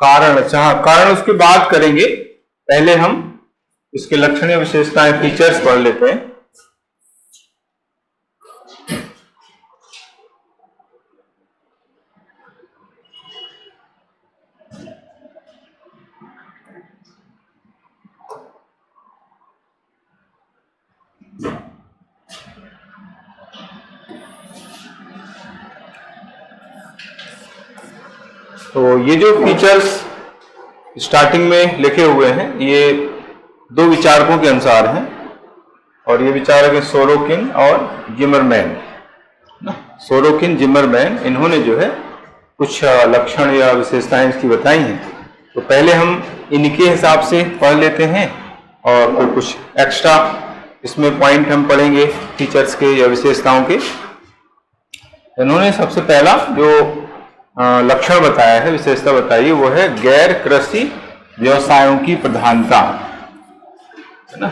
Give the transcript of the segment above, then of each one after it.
कारण, अच्छा हाँ, कारण उसके बाद करेंगे। पहले हम इसके लक्षण या विशेषताएं, फीचर्स पढ़ लेते हैं। तो ये जो फीचर्स स्टार्टिंग में लिखे हुए हैं, ये दो विचारकों के अनुसार हैं, और ये विचारक है सोरोकिन और जिमरमैन। सोरोकिन, जिमरमैन, इन्होंने जो है कुछ लक्षण या विशेषताएं इसकी बताई हैं। तो पहले हम इनके हिसाब से पढ़ लेते हैं, और फिर कुछ एक्स्ट्रा इसमें पॉइंट हम पढ़ेंगे फीचर्स के या विशेषताओं के। इन्होंने सबसे पहला जो लक्षण बताया है, विशेषता बताई है, वो है गैर कृषि व्यवसायों की प्रधानता, है ना।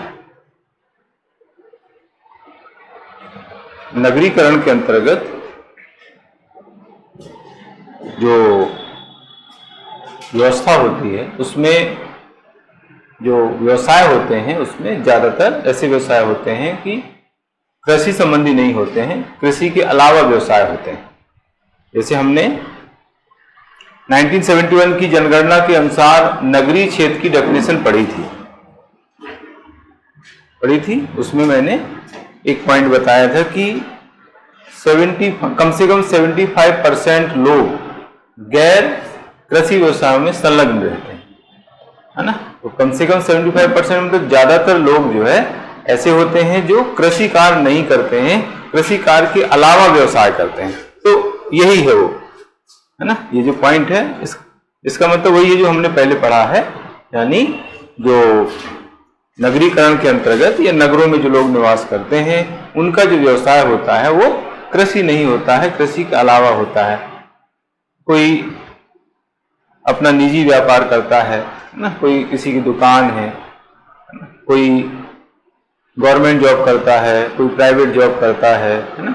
नगरीकरण के अंतर्गत जो व्यवस्था होती है, उसमें जो व्यवसाय होते हैं, उसमें ज्यादातर ऐसे व्यवसाय होते हैं कि कृषि संबंधी नहीं होते हैं, कृषि के अलावा व्यवसाय होते हैं। जैसे हमने 1971 की जनगणना के अनुसार नगरीय क्षेत्र की डेफिनेशन पढ़ी थी। उसमें मैंने एक पॉइंट बताया था कि कम से कम 75% लोग गैर कृषि व्यवसायों में संलग्न रहते हैं, है ना। तो कम से कम 75% मतलब ज्यादातर लोग जो है ऐसे होते हैं जो कृषि कार्य नहीं करते हैं, कृषि कार्य के अलावा व्यवसाय करते हैं। तो यही है वो, है ना, ये जो पॉइंट है, इसका मतलब वही है जो हमने पहले पढ़ा है, यानी जो नगरीकरण के अंतर्गत या नगरों में जो लोग निवास करते हैं, उनका जो व्यवसाय होता है वो कृषि नहीं होता है, कृषि के अलावा होता है। कोई अपना निजी व्यापार करता है ना, कोई किसी की दुकान है, कोई गवर्नमेंट जॉब करता है, कोई प्राइवेट जॉब करता है ना।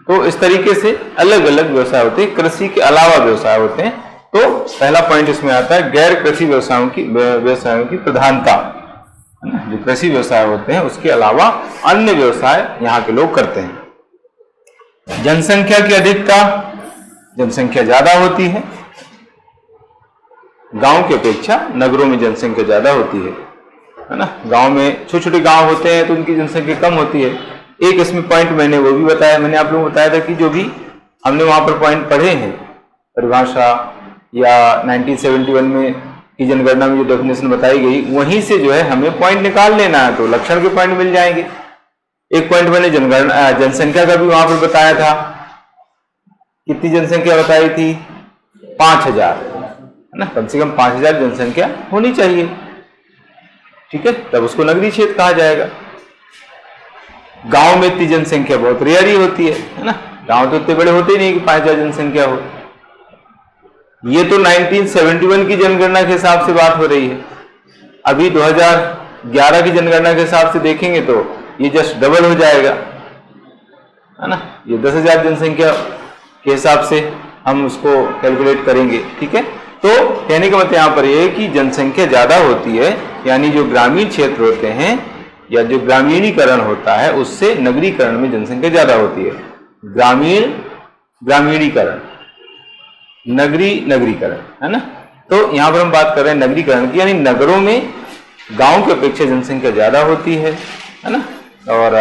तो इस तरीके से अलग अलग व्यवसाय होते हैं, कृषि के अलावा व्यवसाय होते हैं। तो पहला पॉइंट इसमें आता है गैर कृषि व्यवसायों की प्रधानता, है ना। जो कृषि व्यवसाय होते हैं उसके अलावा अन्य व्यवसाय यहाँ के लोग करते हैं। जनसंख्या की अधिकता, जनसंख्या ज्यादा होती है, गांव की अपेक्षा नगरों में जनसंख्या ज्यादा होती है ना। गांव में छोटे छोटे गांव होते हैं तो उनकी जनसंख्या कम होती है। एक इसमें पॉइंट मैंने वो भी बताया, मैंने आप लोगों को बताया था कि जो भी हमने वहां पर पॉइंट पढ़े हैं, परिभाषा या 1971 में की जनगणना में जो डेफिनेशन बताई गई, वहीं से जो है हमें पॉइंट निकाल लेना है, तो लक्षण के पॉइंट मिल जाएंगे। एक पॉइंट मैंने जनसंख्या का भी वहां पर बताया था। कितनी जनसंख्या बताई थी? 5000, है ना। कम से कम 5000 जनसंख्या होनी चाहिए, ठीक है, तब उसको नगरीय क्षेत्र कहा जाएगा। गांव में इतनी जनसंख्या बहुत रेयर ही होती है ना। गांव तो इतने बड़े होते ही नहीं कि 5000 जनसंख्या हो। ये तो 1971 की जनगणना के हिसाब से बात हो रही है। अभी 2011 की जनगणना के हिसाब से देखेंगे तो ये जस्ट डबल हो जाएगा, है ना। ये 10,000 जनसंख्या के हिसाब से हम उसको कैलकुलेट करेंगे, ठीक है। तो कहने का मतलब यहाँ पर यह है कि जनसंख्या ज्यादा होती है, यानी जो ग्रामीण क्षेत्र होते हैं या जो ग्रामीणीकरण होता है, उससे नगरीकरण में जनसंख्या ज्यादा होती है। ग्रामीणीकरण, नगरीकरण, है ना। तो यहाँ पर हम बात कर रहे हैं नगरीकरण की, यानी नगरों में गांव की अपेक्षा जनसंख्या ज्यादा होती है ना। और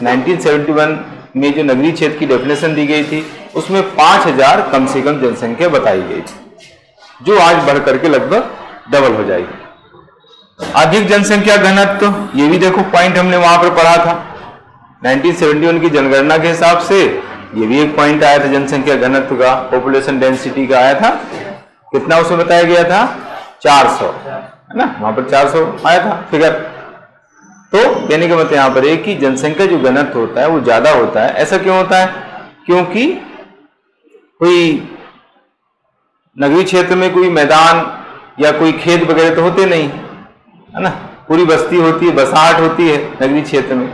1971 में जो नगरीय क्षेत्र की डेफिनेशन दी गई थी, उसमें 5000 कम से कम जनसंख्या बताई गई थी, जो आज बढ़ करके लगभग डबल हो जाएगी। अधिक जनसंख्या घनत्व, तो ये भी देखो पॉइंट हमने वहां पर पढ़ा था 1971 की जनगणना के हिसाब से। ये भी एक पॉइंट आया था जनसंख्या घनत्व का, पॉपुलेशन डेंसिटी का आया था। कितना उसमें बताया गया था? 400, है ना। वहां पर 400 आया था फिगर। तो कहने का मतलब यहाँ पर एक कि जनसंख्या जो घनत्व होता है वो ज्यादा होता है। ऐसा क्यों होता है? क्योंकि कोई नगरीय क्षेत्र में कोई मैदान या कोई खेत वगैरह तो होते नहीं, है ना। पूरी बस्ती होती है, बसाहट होती है नगरीय क्षेत्र में।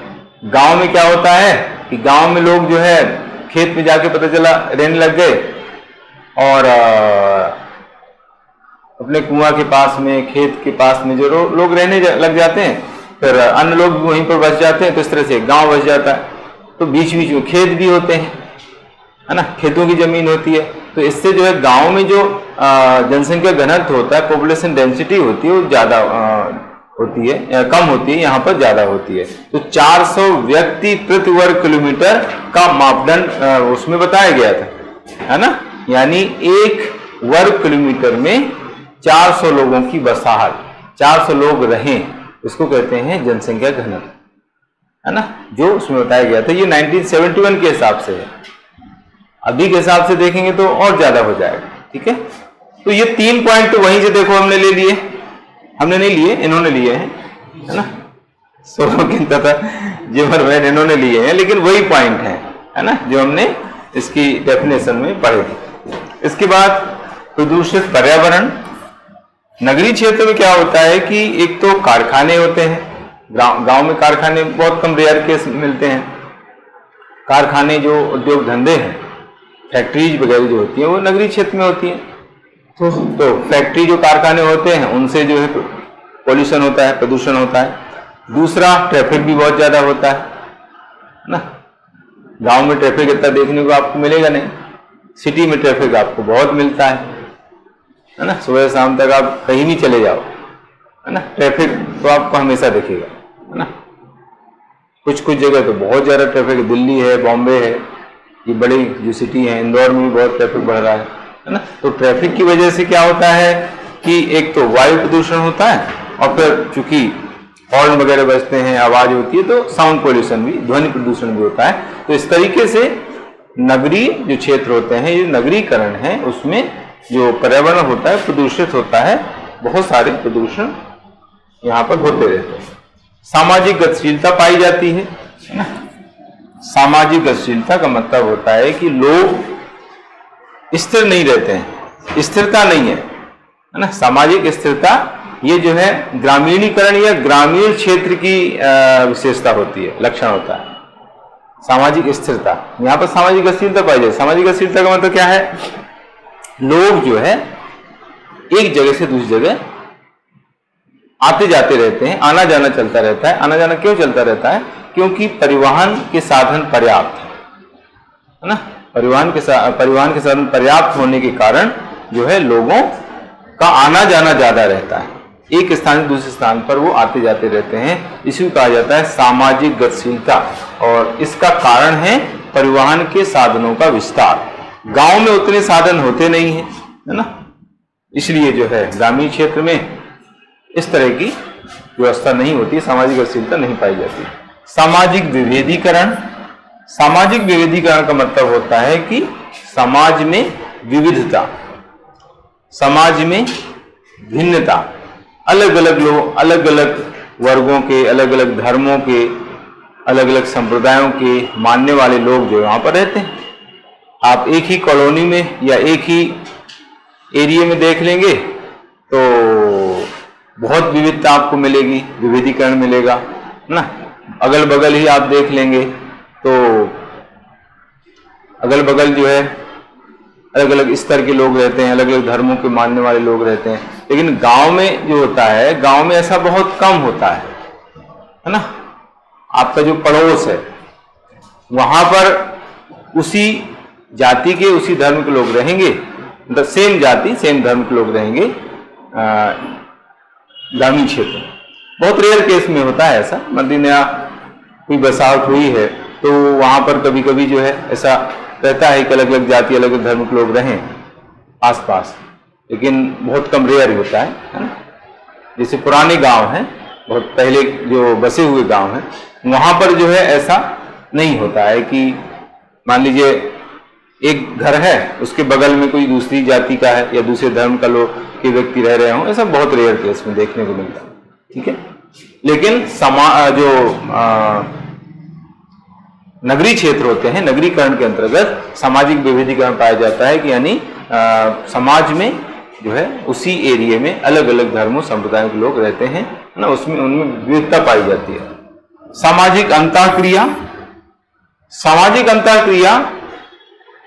गांव में क्या होता है कि गांव में लोग जो है खेत में जाके पता चला रहने लग गए, और अपने कुआं के पास में, खेत के पास में जो लोग रहने लग जाते हैं, फिर अन्य लोग भी वहीं पर बस जाते हैं, तो इस तरह से गांव बस जाता है। तो बीच बीच में खेत भी होते हैं, है ना, खेतों की जमीन होती है। तो इससे जो है गांव में जो जनसंख्या घनत्व होता है, पॉपुलेशन डेंसिटी होती है, वो ज्यादा होती है, कम होती है, यहाँ पर ज्यादा होती है। तो 400 व्यक्ति प्रति वर्ग किलोमीटर का मापदंड उसमें बताया गया था, है ना। यानी एक वर्ग किलोमीटर में 400 लोगों की बसाहट, 400 लोग रहें, इसको कहते हैं जनसंख्या घनत्व, है ना, जो उसमें बताया गया था। ये 1971 के हिसाब से है, अभी के हिसाब से देखेंगे तो और ज्यादा हो जाएगा। ठीक है, तो ये 3 पॉइंट तो वहीं से देखो हमने ले लिए, हमने नहीं लिए, इन्होंने लिए हैं, है ना, सोलोकिन तथा जिमरमैन इन्होंने लिए हैं, लेकिन वही पॉइंट है ना, जो हमने इसकी डेफिनेशन में पढ़े थे। इसके बाद प्रदूषित पर्यावरण। नगरीय क्षेत्र में क्या होता है कि एक तो कारखाने होते हैं, गांव में कारखाने बहुत कम, रेयर केस मिलते हैं। कारखाने जो उद्योग धंधे हैं, फैक्ट्रीज वगैरह जो होती हैं, वो नगरीय क्षेत्र में होती हैं। तो फैक्ट्री जो कारखाने होते हैं, उनसे जो है पॉल्यूशन होता है, प्रदूषण होता है। दूसरा, ट्रैफिक भी बहुत ज्यादा होता है ना। गांव में ट्रैफिक इतना देखने को आपको मिलेगा नहीं, सिटी में ट्रैफिक आपको बहुत मिलता है ना। सुबह शाम तक आप कहीं भी चले जाओ, है ना, ट्रैफिक तो आपको हमेशा दिखेगा, है ना। कुछ कुछ जगह तो बहुत ज्यादा ट्रैफिक, दिल्ली है, बॉम्बे है, ये बड़ी जो सिटी है, इंदौर में भी बहुत ट्रैफिक बढ़ रहा है ना। तो ट्रैफिक की वजह से क्या होता है कि एक तो वायु प्रदूषण होता है, और फिर चूंकि हॉर्न वगैरह बजते हैं, आवाज होती है, तो साउंड पोल्यूशन भी, ध्वनि प्रदूषण भी होता है। तो इस तरीके से नगरीय जो क्षेत्र होते हैं, ये नगरीकरण है, उसमें जो पर्यावरण होता है प्रदूषित होता है, बहुत सारे प्रदूषण यहाँ पर होते रहते हैं। सामाजिक गतिशीलता पाई जाती है ना। सामाजिक गतिशीलता का मतलब होता है कि लोग स्थिर नहीं रहते हैं, स्थिरता नहीं है ना। सामाजिक स्थिरता ये जो है ग्रामीणीकरण या ग्रामीण क्षेत्र की विशेषता होती है, लक्षण होता है सामाजिक स्थिरता। यहाँ पर सामाजिक गतिशीलता पाई जाए। सामाजिक गतिशीलता का मतलब क्या है, लोग जो है एक जगह से दूसरी जगह आते जाते रहते हैं, आना जाना चलता रहता है। आना जाना क्यों चलता रहता है, क्योंकि परिवहन के साधन पर्याप्त है ना। परिवहन के साधन पर्याप्त होने के कारण जो है लोगों का आना जाना ज्यादा रहता है, एक स्थान से दूसरे स्थान पर वो आते जाते रहते हैं। इसी को कहा जाता है सामाजिक गतिशीलता, और इसका कारण है परिवहन के साधनों का विस्तार। गांव में उतने साधन होते नहीं है, है ना, इसलिए जो है ग्रामीण क्षेत्र में इस तरह की व्यवस्था नहीं होती, सामाजिक गतिशीलता नहीं पाई जाती। सामाजिक विभेदीकरण। सामाजिक विभेदीकरण का मतलब होता है कि समाज में विविधता, समाज में भिन्नता, अलग अलग लोग, अलग अलग वर्गों के, अलग अलग धर्मों के, अलग अलग संप्रदायों के मानने वाले लोग जो यहाँ पर रहते हैं। आप एक ही कॉलोनी में या एक ही एरिया में देख लेंगे तो बहुत विविधता आपको मिलेगी, विविधीकरण मिलेगा ना। अगल बगल ही आप देख लेंगे तो अगल बगल जो है अलग अलग स्तर के लोग रहते हैं, अलग अलग धर्मों के मानने वाले लोग रहते हैं। लेकिन गांव में जो होता है, गांव में ऐसा बहुत कम होता है ना। आपका जो पड़ोस है, वहां पर उसी जाति के, उसी धर्म के लोग रहेंगे, मतलब सेम जाति सेम धर्म के लोग रहेंगे। ग्रामीण क्षेत्र बहुत रेयर केस में होता है ऐसा, मतलब नया कोई बसावट हुई है तो वहां पर कभी कभी जो है ऐसा रहता है कि अलग अलग जाति, अलग अलग धर्म के लोग रहें आसपास, लेकिन बहुत कम, रेयर होता है ना। जैसे पुराने गांव हैं, बहुत पहले जो बसे हुए गांव हैं, वहां पर जो है ऐसा नहीं होता है कि मान लीजिए एक घर है, उसके बगल में कोई दूसरी जाति का है या दूसरे धर्म का लोग के व्यक्ति रह रहे हों, ऐसा बहुत रेयर केस में देखने को मिलता है। ठीक है, लेकिन नगरीय क्षेत्र होते हैं, नगरीकरण के अंतर्गत सामाजिक विविधीकरण पाया जाता है कि यानी समाज में जो है उसी एरिया में अलग अलग धर्मों संप्रदायों के लोग रहते हैं ना, उसमें उनमें विविधता पाई जाती है। सामाजिक अंतःक्रिया। सामाजिक अंतःक्रिया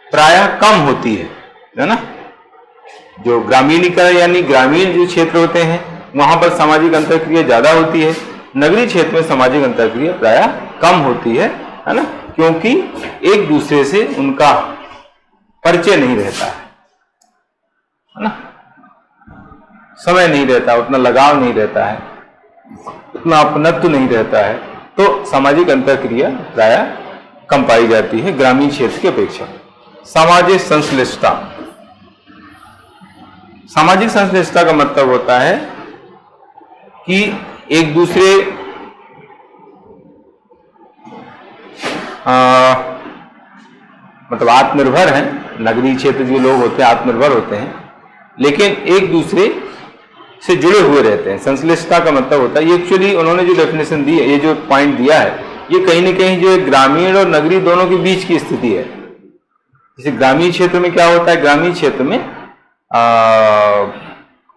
प्रायः कम होती है ना। जो ग्रामीणीकरण यानी ग्रामीण जो क्षेत्र होते हैं वहां पर सामाजिक अंतरक्रिया ज्यादा होती है, नगरीय क्षेत्र में सामाजिक अंतरक्रिया प्रायः कम होती है ना, क्योंकि एक दूसरे से उनका परिचय नहीं रहता है ना, समय नहीं रहता, उतना लगाव नहीं रहता है, उतना अपनत्व नहीं रहता है, तो सामाजिक अंतरक्रिया प्रायः कम पाई जाती है ग्रामीण क्षेत्र की अपेक्षा। सामाजिक संश्लिष्टता, सामाजिक संश्लिष्टता का मतलब होता है कि एक दूसरे मतलब आत्मनिर्भर हैं, नगरीय क्षेत्र के लोग होते हैं आत्मनिर्भर होते हैं, लेकिन एक दूसरे से जुड़े हुए रहते हैं। संश्लिष्टता का मतलब होता है, ये एक्चुअली उन्होंने जो डेफिनेशन दी है, ये जो पॉइंट दिया है, ये कहीं ना कहीं जो ग्रामीण और नगरीय दोनों के बीच की स्थिति है। जैसे ग्रामीण क्षेत्र में क्या होता है, ग्रामीण क्षेत्र में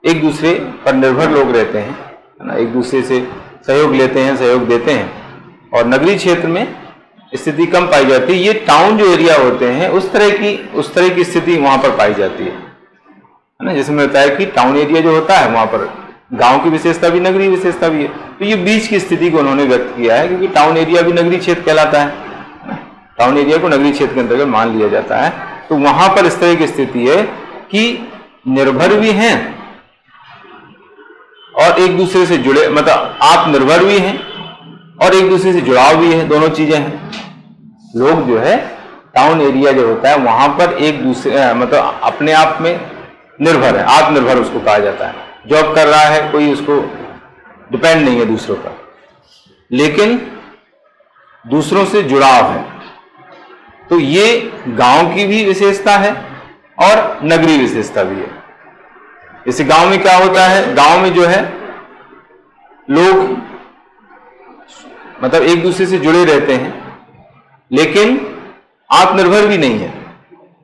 एक दूसरे पर निर्भर लोग रहते हैं, है ना, एक दूसरे से सहयोग लेते हैं, सहयोग देते हैं। और नगरीय क्षेत्र में स्थिति कम पाई जाती है। ये टाउन जो एरिया होते हैं उस तरह की स्थिति वहां पर पाई जाती है ना। जैसे मैंने बताया कि टाउन एरिया जो होता है वहां पर गांव की विशेषता भी नगरीय विशेषता भी है, तो ये बीच की स्थिति को उन्होंने व्यक्त किया है, क्योंकि टाउन एरिया भी नगरीय क्षेत्र कहलाता है, टाउन एरिया को नगरीय क्षेत्र के अंतर्गत मान लिया जाता है। तो वहां पर इस तरह की स्थिति है कि निर्भर भी हैं और एक दूसरे से जुड़े, मतलब आत्मनिर्भर भी हैं और एक दूसरे से जुड़ाव भी है, दोनों चीजें हैं। लोग जो है टाउन एरिया जो होता है वहां पर एक दूसरे मतलब अपने आप में निर्भर है, आत्मनिर्भर उसको कहा जाता है। जॉब कर रहा है, कोई उसको डिपेंड नहीं है दूसरों पर, लेकिन दूसरों से जुड़ाव है। तो ये गांव की भी विशेषता है और नगरीय विशेषता भी है। जैसे गांव में क्या होता है, गांव में जो है लोग मतलब एक दूसरे से जुड़े रहते हैं, लेकिन आत्मनिर्भर भी नहीं है।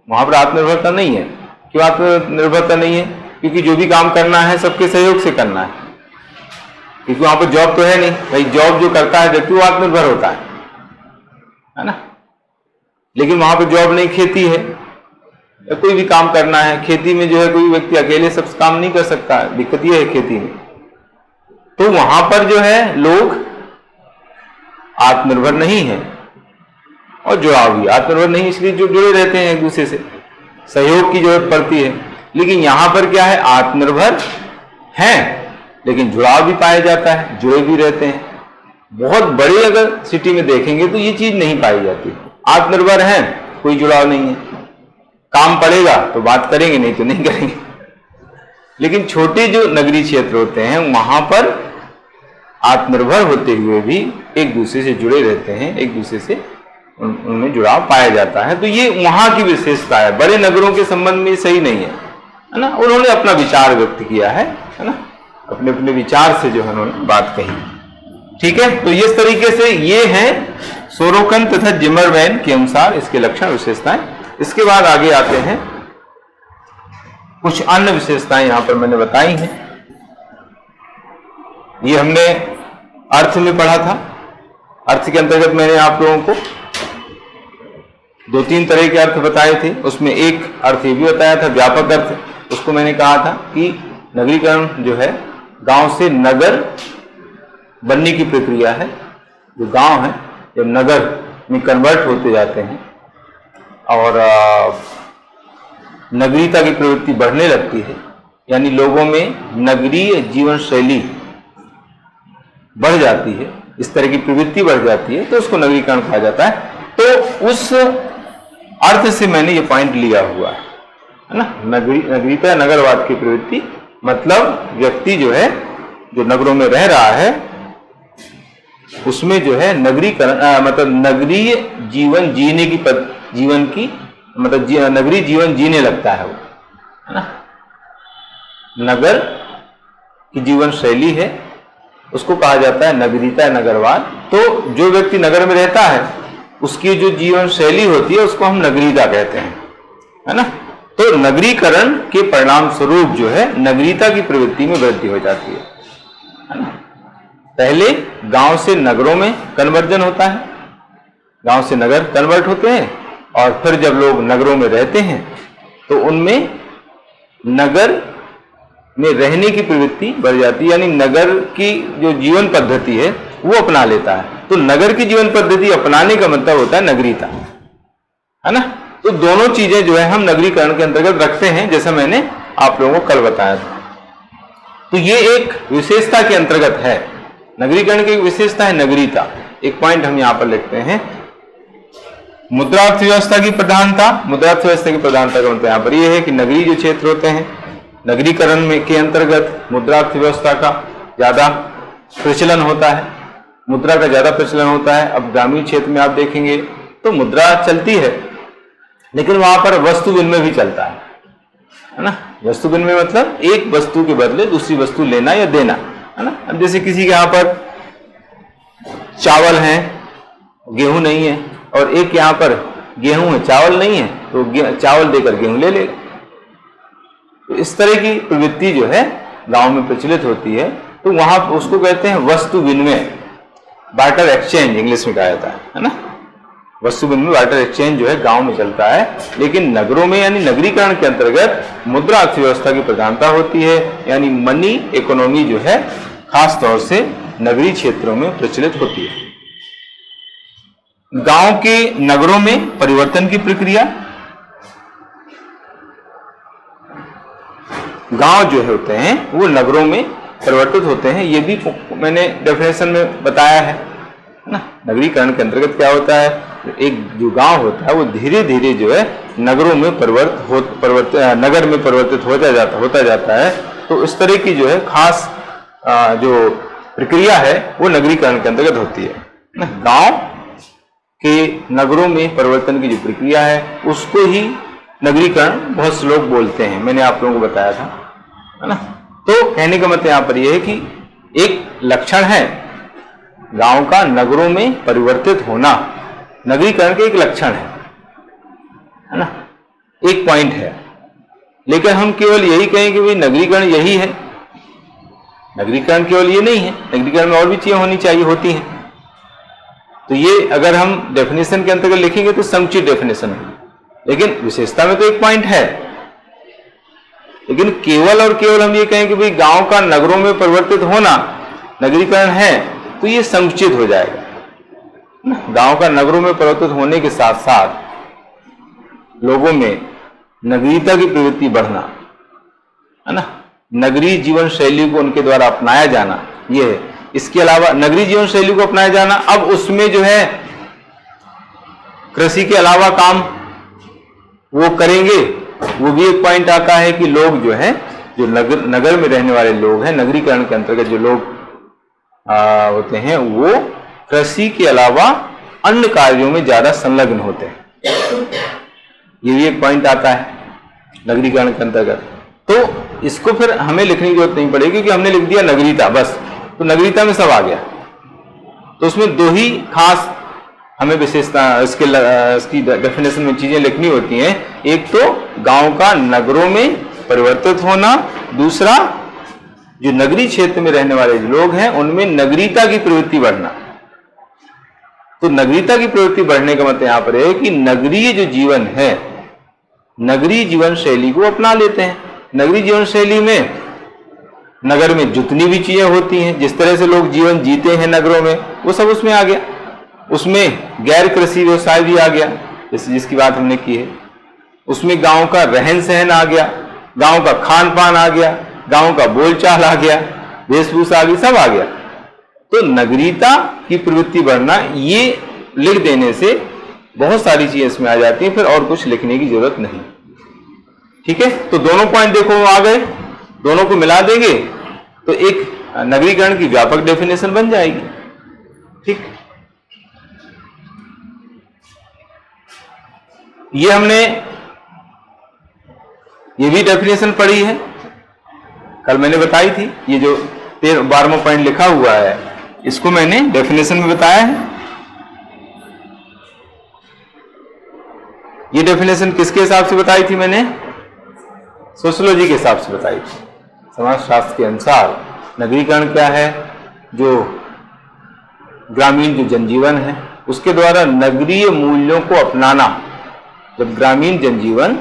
वहां पर आत्मनिर्भरता नहीं है। क्यों आत्मनिर्भरता नहीं है? क्योंकि जो भी काम करना है सबके सहयोग से करना है, क्योंकि वहां पर जॉब तो है नहीं भाई। जॉब जो करता है व्यक्ति वो आत्मनिर्भर होता है ना। लेकिन वहां पर जॉब नहीं, खेती है या कोई भी काम करना है, खेती में जो है कोई व्यक्ति अकेले सब काम नहीं कर सकता है, दिक्कत ये है खेती में। तो वहां पर जो है लोग आत्मनिर्भर नहीं है और जुड़ाव भी आत्मनिर्भर नहीं, इसलिए जो जुड़े रहते हैं एक दूसरे से, सहयोग की जरूरत पड़ती है। लेकिन यहां पर क्या है, आत्मनिर्भर हैं लेकिन जुड़ाव भी पाया जाता है, जुड़े भी रहते हैं। बहुत बड़े अगर सिटी में देखेंगे तो ये चीज नहीं पाई जाती। आत्मनिर्भर हैं, कोई जुड़ाव नहीं है, काम पड़ेगा तो बात करेंगे, नहीं तो नहीं करेंगे। लेकिन छोटे जो नगरीय क्षेत्र होते हैं वहां पर आत्मनिर्भर होते हुए भी एक दूसरे से जुड़े रहते हैं, एक दूसरे से उनमें जुड़ाव पाया जाता है। तो ये वहां की विशेषता है। बड़े नगरों के संबंध में सही नहीं है ना। उन्होंने अपना विचार व्यक्त किया है ना, अपने अपने विचार से जो है उन्होंने बात कही। ठीक है, तो इस तरीके से ये हैं सोरोकन तथा जिमरमैन के अनुसार इसके लक्षण विशेषताएं। इसके बाद आगे आते हैं, कुछ अन्य विशेषताएं यहां पर मैंने बताई हैं। ये हमने अर्थ में पढ़ा था। अर्थ के अंतर्गत मैंने आप लोगों को 2-3 तरह के अर्थ बताए थे। उसमें एक अर्थ ये भी बताया था, व्यापक अर्थ। उसको मैंने कहा था कि नगरीकरण जो है गांव से नगर बनने की प्रक्रिया है। जो गांव है जब नगर में कन्वर्ट होते जाते हैं और नगरीयता की प्रवृत्ति बढ़ने लगती है, यानी लोगों में नगरीय जीवन शैली बढ़ जाती है, इस तरह की प्रवृत्ति बढ़ जाती है, तो उसको नगरीकरण कहा जाता है। तो उस अर्थ से मैंने ये पॉइंट लिया हुआ है ना। नगरीयता नगरवाद की प्रवृत्ति मतलब व्यक्ति जो है जो नगरों में रह रहा है उसमें जो है नगरीकरण मतलब नगरीय जीवन जीने की मतलब नगरीय जीवन जीने लगता है वो, है ना। नगर की जीवन शैली है, उसको कहा जाता है नगरीयता नगरवाद। तो जो व्यक्ति नगर में रहता है उसकी जो जीवन शैली होती है उसको हम नगरीयता कहते हैं, है ना। तो नगरीकरण के परिणाम स्वरूप जो है नगरीयता की प्रवृत्ति में वृद्धि हो जाती है ना। पहले गांव से नगरों में कन्वर्जन होता है, गांव से नगर कन्वर्ट होते हैं, और फिर जब लोग नगरों में रहते हैं तो उनमें नगर में रहने की प्रवृत्ति बढ़ जाती है, यानी नगर की जो जीवन पद्धति है वो अपना लेता है। तो नगर की जीवन पद्धति अपनाने का मतलब होता है नगरीयता, है ना। तो दोनों चीजें जो है हम नगरीकरण के अंतर्गत रखते हैं, जैसा मैंने आप लोगों को कल बताया था। तो ये एक विशेषता के अंतर्गत है, नगरीकरण की एक विशेषता है नगरीयता। एक पॉइंट हम यहां पर लिखते हैं, मुद्रा अर्थव्यवस्था की प्रधानता। मुद्रा अर्थव्यवस्था की प्रधानता का मतलब यहां पर यह है कि नगरीय जो क्षेत्र होते हैं, नगरीकरण में के अंतर्गत मुद्रा अर्थव्यवस्था का ज्यादा प्रचलन होता है, मुद्रा का ज्यादा प्रचलन होता है। अब ग्रामीण क्षेत्र में आप देखेंगे तो मुद्रा चलती है, लेकिन वहां पर वस्तु विनिमय भी चलता है ना। वस्तु विनिमय मतलब एक वस्तु के बदले दूसरी वस्तु लेना या देना, है ना। अब जैसे किसी के यहाँ पर चावल है, गेहूं नहीं है, और एक यहाँ पर गेहूं है, चावल नहीं है, तो चावल देकर गेहूं ले लेगा। तो इस तरह की प्रवृत्ति जो है गांव में प्रचलित होती है, तो वहां उसको कहते हैं वस्तु विनिमय, बार्टर एक्सचेंज इंग्लिश में कहा जाता है ना। वस्तु विनिमय बार्टर एक्सचेंज जो है गांव में चलता है, लेकिन नगरों में यानी नगरीकरण के अंतर्गत मुद्रा अर्थव्यवस्था की प्रधानता होती है, यानी मनी इकोनॉमी जो है खास तौर से नगरीय क्षेत्रों में प्रचलित होती है। गांव के नगरों में परिवर्तन की प्रक्रिया, गांव जो होते हैं वो नगरों में परिवर्तित होते हैं, ये भी मैंने डेफिनेशन में बताया है ना। नगरीकरण के अंतर्गत क्या होता है, एक जो गांव होता है वो धीरे धीरे जो है नगरों में नगर में परिवर्तित होता जाता है। तो इस तरह की जो है खास जो प्रक्रिया है वो नगरीकरण के अंतर्गत होती है ना। गांव के नगरों में परिवर्तन की जो प्रक्रिया है उसको ही नगरीकरण बहुत से लोग बोलते हैं, मैंने आप लोगों को बताया था, है ना। तो कहने का मतलब यहाँ पर यह है कि एक लक्षण है गांव का नगरों में परिवर्तित होना, नगरीकरण का एक लक्षण है ना, एक पॉइंट है। लेकिन हम केवल यही कहें कि भाई नगरीकरण यही है, नगरीकरण केवल ये नहीं है, नगरीकरण में और भी चीजें होनी चाहिए, होती हैं। तो ये अगर हम डेफिनेशन के अंतर्गत लिखेंगे तो समुचित डेफिनेशन है, लेकिन विशेषता में तो एक पॉइंट है। लेकिन केवल और केवल हम ये कहें कि भाई गांव का नगरों में परिवर्तित होना नगरीकरण है, तो ये समुचित हो जाएगा। गांव का नगरों में परिवर्तित होने के साथ साथ लोगों में नगरीयता की प्रवृत्ति बढ़ना, है ना, नगरीय जीवन शैली को उनके द्वारा अपनाया जाना, ये है। इसके अलावा नगरीय जीवन शैली को अपनाया जाना, अब उसमें जो है कृषि के अलावा काम वो करेंगे, वो भी एक पॉइंट आता है कि लोग जो है, जो नगर में रहने वाले लोग हैं, नगरीकरण के अंतर्गत जो लोग होते हैं, वो कृषि के अलावा अन्य कार्यों में ज्यादा संलग्न होते हैं। ये भी एक पॉइंट आता है नगरीकरण के अंतर्गत। तो इसको फिर हमें लिखने की जरूरत नहीं पड़ेगी, क्योंकि हमने लिख दिया नगरीयता बस, तो नगरीयता में सब आ गया। तो उसमें दो ही खास हमें विशेषता इसकी डेफिनेशन में चीजें लिखनी होती हैं, एक तो गांव का नगरों में परिवर्तित होना, दूसरा जो नगरीय क्षेत्र में रहने वाले लोग हैं उनमें नगरीयता की प्रवृत्ति बढ़ना। तो नगरीयता की प्रवृत्ति बढ़ने का मतलब यहां पर है कि नगरीय जो जीवन है, नगरीय जीवन शैली को अपना लेते हैं। नगरीय जीवन शैली में नगर में जितनी भी चीजें होती हैं, जिस तरह से लोग जीवन जीते हैं नगरों में, वो सब उसमें आ गया। उसमें गैर कृषि व्यवसाय भी आ गया, जिसकी बात हमने की है। उसमें गांव का रहन सहन आ गया, गांव का खान पान आ गया, गांव का बोलचाल आ गया, वेशभूषा आ गई, सब आ गया। तो नगरीयता की प्रवृत्ति बढ़ना, ये लिख देने से बहुत सारी चीजें इसमें आ जाती हैं, फिर और कुछ लिखने की जरूरत नहीं। ठीक है, तो दोनों पॉइंट देखो आ गए, दोनों को मिला देंगे तो एक नगरीकरण की व्यापक डेफिनेशन बन जाएगी। ठीक, ये हमने ये भी डेफिनेशन पढ़ी है, कल मैंने बताई थी। ये जो 12वां पॉइंट लिखा हुआ है, इसको मैंने डेफिनेशन में बताया है। ये डेफिनेशन किसके हिसाब से बताई थी मैंने? सोशियोलॉजी के हिसाब से बताई थी। समाजशास्त्र के अनुसार नगरीकरण क्या है? जो ग्रामीण जो जनजीवन है उसके द्वारा नगरीय मूल्यों को अपनाना। जब ग्रामीण जनजीवन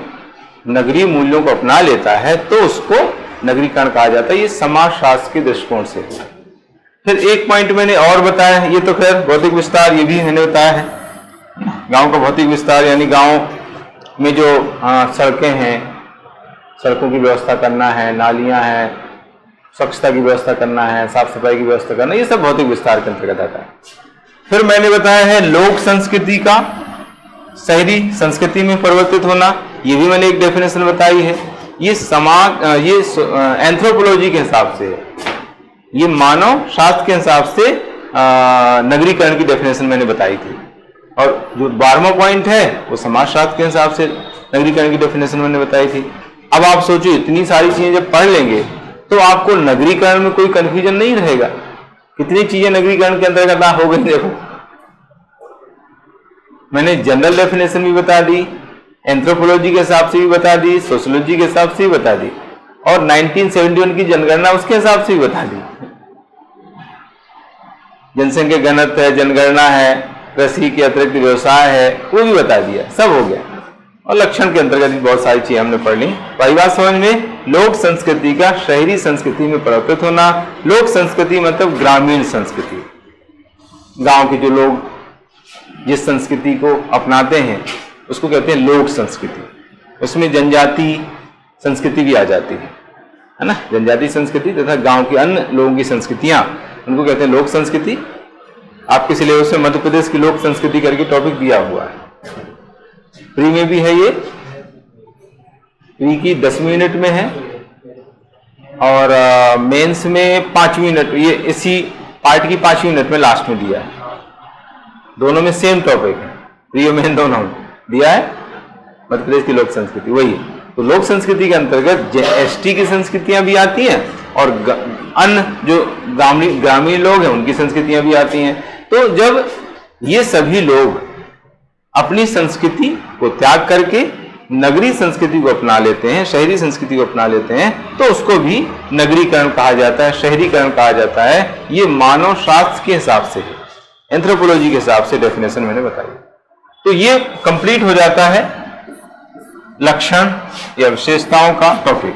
नगरीय मूल्यों को अपना लेता है तो उसको नगरीकरण कहा जाता है। ये समाजशास्त्र के दृष्टिकोण से। फिर एक पॉइंट मैंने और बताया है, ये तो खैर भौतिक विस्तार, ये भी मैंने बताया है। गांव का भौतिक विस्तार यानी गांव में जो सड़कें हैं, सड़कों की व्यवस्था करना है, नालियां हैं, स्वच्छता की व्यवस्था करना है, साफ सफाई की व्यवस्था करना, ये सब भौतिक विस्तार के अंतर्गत आता है। फिर मैंने बताया है लोक संस्कृति का शहरी संस्कृति में परिवर्तित होना, ये भी मैंने एक डेफिनेशन बताई है। ये समाज, ये एंथ्रोपोलॉजी के हिसाब से है, ये मानव शास्त्र के हिसाब से नगरीकरण की डेफिनेशन मैंने बताई थी। और जो 12वां पॉइंट है वो समाजशास्त्र के हिसाब से नगरीकरण की डेफिनेशन मैंने बताई थी। अब आप सोचो इतनी सारी चीजें जब पढ़ लेंगे तो आपको नगरीकरण में कोई कंफ्यूजन नहीं रहेगा। कितनी चीजें नगरीकरण के अंतर्गत हो गई। देखो मैंने जनरल डेफिनेशन भी बता दी, एंथ्रोपोलॉजी के हिसाब से भी बता दी, सोशियोलॉजी के हिसाब से भी बता दी, और 1971 की जनगणना उसके हिसाब से भी बता दी। जनसंख्या घनत्व है, जनगणना है, कृषि के अतिरिक्त व्यवसाय है, वो भी बता दिया, सब हो गया। और लक्षण के अंतर्गत भी बहुत सारी चीजें हमने पढ़ ली। पहली बात समझ में, लोक संस्कृति का शहरी संस्कृति में परिवर्तित होना। लोक संस्कृति मतलब ग्रामीण संस्कृति, गांव के जो लोग जिस संस्कृति को अपनाते हैं उसको कहते हैं लोक संस्कृति। उसमें जनजाति संस्कृति भी आ जाती है ना, जनजाति संस्कृति तथा गांव के अन्य लोगों की संस्कृतियां, उनको कहते हैं लोक संस्कृति। आपके सिलेबस में मध्य प्रदेश की लोक संस्कृति करके टॉपिक दिया हुआ है, प्री में भी है, ये प्री की 10वीं यूनिट में है, और मेंस में 5वीं यूनिट, ये इसी पार्ट की 5वीं यूनिट में लास्ट में दिया है। दोनों में सेम टॉपिक है, प्री और मेन दोनों दिया है, मध्य प्रदेश की लोक संस्कृति वही है। तो लोक संस्कृति के अंतर्गत एसटी की संस्कृतियां भी आती हैं और अन्य जो ग्रामीण लोग हैं उनकी संस्कृतियां भी आती हैं। तो जब ये सभी लोग अपनी संस्कृति को त्याग करके नगरीय संस्कृति को अपना लेते हैं, शहरी संस्कृति को अपना लेते हैं, तो उसको भी नगरीकरण कहा जाता है, शहरीकरण कहा जाता है। ये मानव शास्त्र के हिसाब से है, एंथ्रोपोलॉजी के हिसाब से डेफिनेशन मैंने बताई। तो ये कंप्लीट हो जाता है लक्षण या विशेषताओं का टॉपिक।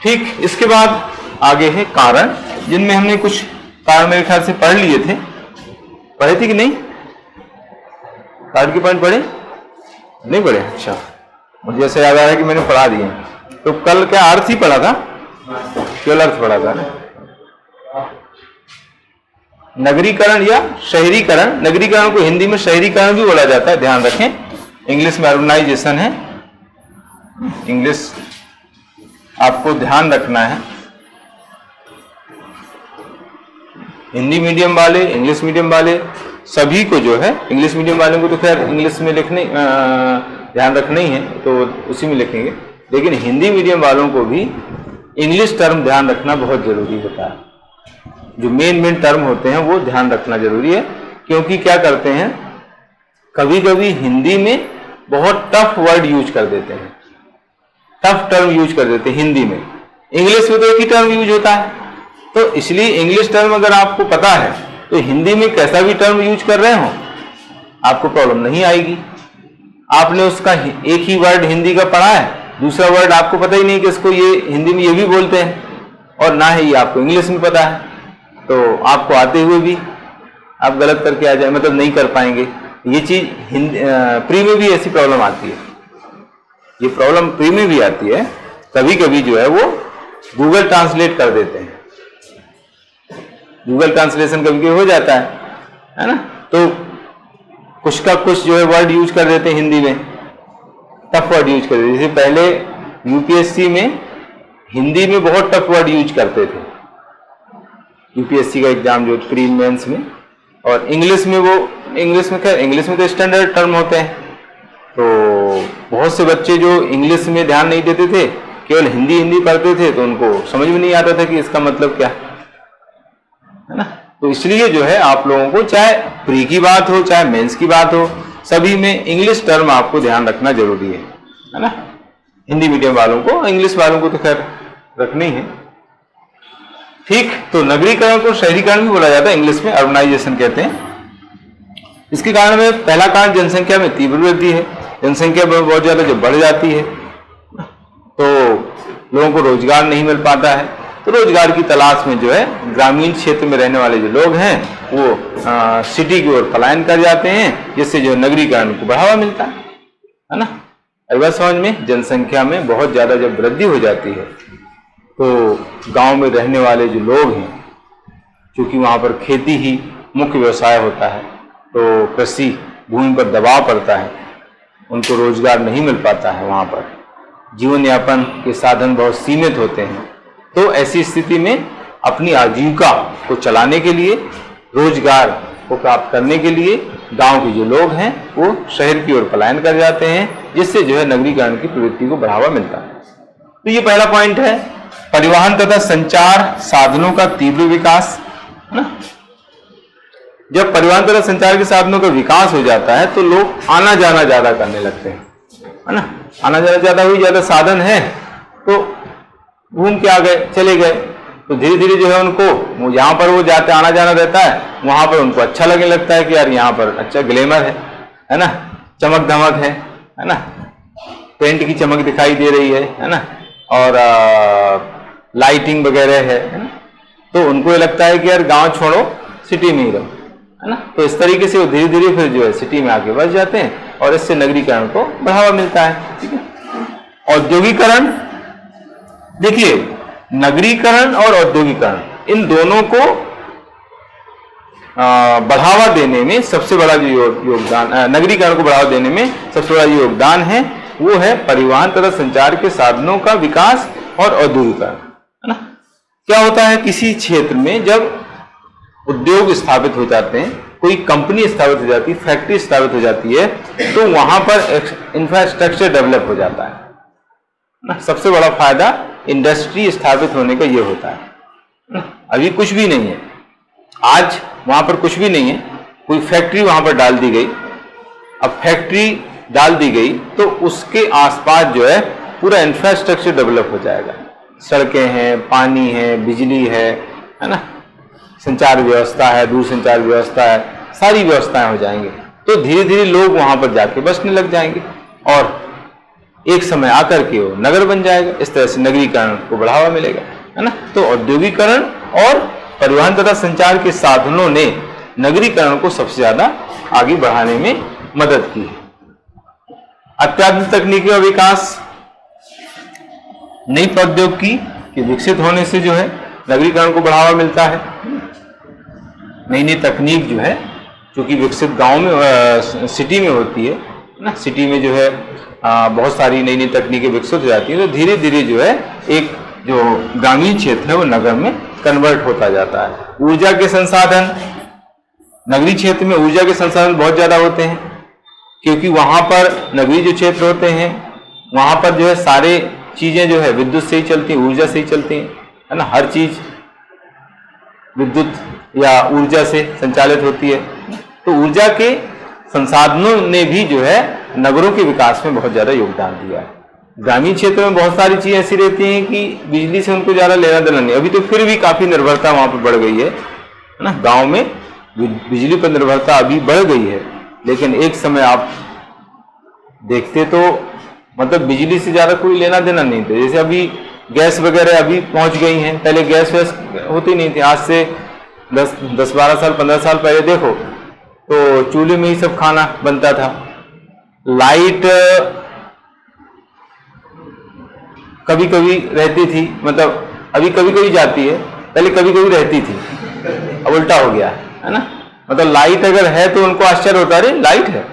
ठीक, इसके बाद आगे है कारण, जिनमें हमने कुछ कारण मेरे ख्याल से पढ़ लिए थे। पढ़े थे कि नहीं? कारण के पॉइंट पढ़े नहीं पढ़े? अच्छा, मुझे ऐसा याद आ रहा है कि मैंने पढ़ा दिए। तो कल क्या अर्थ ही पढ़ा था, केवल अर्थ पढ़ा था ना। नगरीकरण या शहरीकरण, नगरीकरण को हिंदी में शहरीकरण भी बोला जाता है, ध्यान रखें। इंग्लिश में अर्बनाइजेशन है, इंग्लिश आपको ध्यान रखना है। हिंदी मीडियम वाले, इंग्लिश मीडियम वाले सभी को जो है, इंग्लिश मीडियम वालों को तो खैर इंग्लिश में लिखने ध्यान रखना ही है तो उसी में लिखेंगे, लेकिन हिंदी मीडियम वालों को भी इंग्लिश टर्म ध्यान रखना बहुत जरूरी होता है। जो मेन टर्म होते हैं वो ध्यान रखना जरूरी है, क्योंकि क्या करते हैं कभी कभी हिंदी में बहुत टफ वर्ड यूज कर देते हैं, टफ टर्म यूज कर देते हैं हिंदी में। इंग्लिश में तो एक ही टर्म यूज होता है, तो इसलिए इंग्लिश टर्म अगर आपको पता है तो हिंदी में कैसा भी टर्म यूज कर रहे हो आपको प्रॉब्लम नहीं आएगी। आपने उसका एक ही वर्ड हिंदी का पढ़ा है, दूसरा वर्ड आपको पता ही नहीं कि इसको ये हिंदी में ये भी बोलते हैं, और ना ही आपको इंग्लिश में पता है, तो आपको आते हुए भी आप गलत करके आ जाए, मतलब नहीं कर पाएंगे। ये चीज प्री में भी ऐसी प्रॉब्लम आती है, ये प्रॉब्लम प्री में भी आती है। कभी कभी जो है वो गूगल ट्रांसलेट कर देते हैं, गूगल ट्रांसलेशन कभी कभी हो जाता है ना, तो कुछ का कुछ जो है वर्ड यूज कर देते हैं हिंदी में, टफ वर्ड यूज कर देते। जैसे पहले यूपीएससी में हिंदी में बहुत टफ वर्ड यूज करते थे, यूपीएससी का एग्जाम जो प्री मेंस में, और इंग्लिश में वो इंग्लिश में खैर इंग्लिश में तो स्टैंडर्ड टर्म होते हैं, तो बहुत से बच्चे जो इंग्लिश में ध्यान नहीं देते थे, केवल हिंदी पढ़ते थे, तो उनको समझ में नहीं आता था कि इसका मतलब क्या है ना। तो इसलिए जो है आप लोगों को चाहे प्री की बात हो चाहे मेंस की बात हो, सभी में इंग्लिश टर्म आपको ध्यान रखना जरूरी है ना। हिंदी मीडियम वालों को, इंग्लिश वालों को तो खैर रखनी है। ठीक, तो नगरीकरण को शहरीकरण भी बोला जाता है, इंग्लिश में अर्बनाइजेशन कहते हैं। इसके कारण में पहला कारण जनसंख्या में तीव्र वृद्धि है। जनसंख्या बहुत ज्यादा जब बढ़ जाती है तो लोगों को रोजगार नहीं मिल पाता है, तो रोजगार की तलाश में जो है ग्रामीण क्षेत्र में रहने वाले जो लोग हैं वो सिटी की ओर पलायन कर जाते हैं, जिससे जो नगरीकरण को बढ़ावा मिलता है ना। एक बात समझ में, जनसंख्या में बहुत ज्यादा जब वृद्धि हो जाती है तो गांव में रहने वाले जो लोग हैं, क्योंकि वहां पर खेती ही मुख्य व्यवसाय होता है, तो कृषि भूमि पर दबाव पड़ता है, उनको रोजगार नहीं मिल पाता है, वहां पर जीवन यापन के साधन बहुत सीमित होते हैं। तो ऐसी स्थिति में अपनी आजीविका को चलाने के लिए, रोजगार को प्राप्त करने के लिए गांव के जो लोग हैं वो शहर की ओर पलायन कर जाते हैं, जिससे जो है नगरीकरण की प्रवृत्ति को बढ़ावा मिलता है। तो ये पहला पॉइंट है, परिवहन तथा संचार साधनों का तीव्र विकास, है ना। जब परिवहन तथा संचार के साधनों का विकास हो जाता है तो लोग आना जाना ज्यादा करने लगते हैं, है ना। आना जाना ज्यादा हुई, ज्यादा साधन है तो घूम के आ गए, चले गए, तो धीरे धीरे जो है उनको जहां पर वो जाते आना जाना रहता है वहां पर उनको अच्छा लगने लगता है कि यार यहाँ पर अच्छा ग्लैमर है ना, चमक धमक है ना, पेंट की चमक दिखाई दे रही है ना, और लाइटिंग वगैरह है ना। तो उनको ये लगता है कि यार गांव छोड़ो सिटी में ही रहो, है ना। तो इस तरीके से वो धीरे धीरे फिर जो है सिटी में आके बस जाते हैं और इससे नगरीकरण को बढ़ावा मिलता है, ठीक है। औद्योगिकरण, देखिए नगरीकरण और औद्योगिकरण इन दोनों को बढ़ावा देने में सबसे बड़ा जो योगदान, नगरीकरण को बढ़ावा देने में सबसे बड़ा योगदान है वो है परिवहन तथा संचार के साधनों का विकास और औद्योगिकरण, है ना। क्या होता है, किसी क्षेत्र में जब उद्योग स्थापित हो जाते हैं, कोई कंपनी स्थापित हो जाती है, फैक्ट्री स्थापित हो जाती है, तो वहां पर इंफ्रास्ट्रक्चर डेवलप हो जाता है ना। सबसे बड़ा फायदा इंडस्ट्री स्थापित होने का ये होता है। अभी कुछ भी नहीं है, आज वहां पर कुछ भी नहीं है, कोई फैक्ट्री वहां पर डाल दी गई, अब फैक्ट्री डाल दी गई तो उसके आसपास जो है पूरा इंफ्रास्ट्रक्चर डेवलप हो जाएगा, सड़कें हैं, पानी है, बिजली है ना, संचार व्यवस्था है, दूरसंचार व्यवस्था है, सारी व्यवस्थाएं हो जाएंगी। तो धीरे धीरे लोग वहां पर जाके बसने लग जाएंगे और एक समय आकर के वो नगर बन जाएगा। इस तरह से नगरीकरण को बढ़ावा मिलेगा, है ना। तो औद्योगिकरण और परिवहन तथा संचार के साधनों ने नगरीकरण को सबसे ज्यादा आगे बढ़ाने में मदद की है। अत्याधुनिक तकनीकी का विकास, नई प्रौद्योगिकी के विकसित होने से जो है नगरीकरण को बढ़ावा मिलता है। नई नई तकनीक जो है चूंकि विकसित गांव में सिटी में होती है ना, सिटी में जो है बहुत सारी नई नई तकनीकें विकसित हो जाती हैं, तो धीरे धीरे जो है एक जो ग्रामीण क्षेत्र है वो नगर में कन्वर्ट होता जाता है। ऊर्जा के संसाधन, नगरीय क्षेत्र में ऊर्जा के संसाधन बहुत ज्यादा होते हैं, क्योंकि वहां पर नगरीय जो क्षेत्र होते हैं वहां पर जो है सारे चीजें जो है विद्युत से ही चलती हैं, ऊर्जा से ही चलती हैं, है ना। हर चीज विद्युत या ऊर्जा से संचालित होती है। तो ऊर्जा के संसाधनों ने भी जो है नगरों के विकास में बहुत ज्यादा योगदान दिया है। ग्रामीण क्षेत्र में बहुत सारी चीजें ऐसी रहती हैं कि बिजली से उनको ज्यादा लेना देना नहीं, अभी तो फिर भी काफी निर्भरता वहां पर बढ़ गई है ना। गांव में बिजली पर निर्भरता अभी बढ़ गई है, लेकिन एक समय आप देखते तो मतलब बिजली से ज्यादा कोई लेना देना नहीं था। जैसे अभी गैस वगैरह अभी पहुंच गई हैं, पहले गैस वैस होती नहीं थी। आज से 10-12 साल 15 साल पहले देखो तो चूल्हे में ही सब खाना बनता था। लाइट कभी कभी रहती थी, मतलब अभी कभी कभी जाती है, पहले कभी कभी रहती थी, अब उल्टा हो गया है ना। मतलब लाइट अगर है तो उनको आश्चर्य होता है, अरे लाइट है,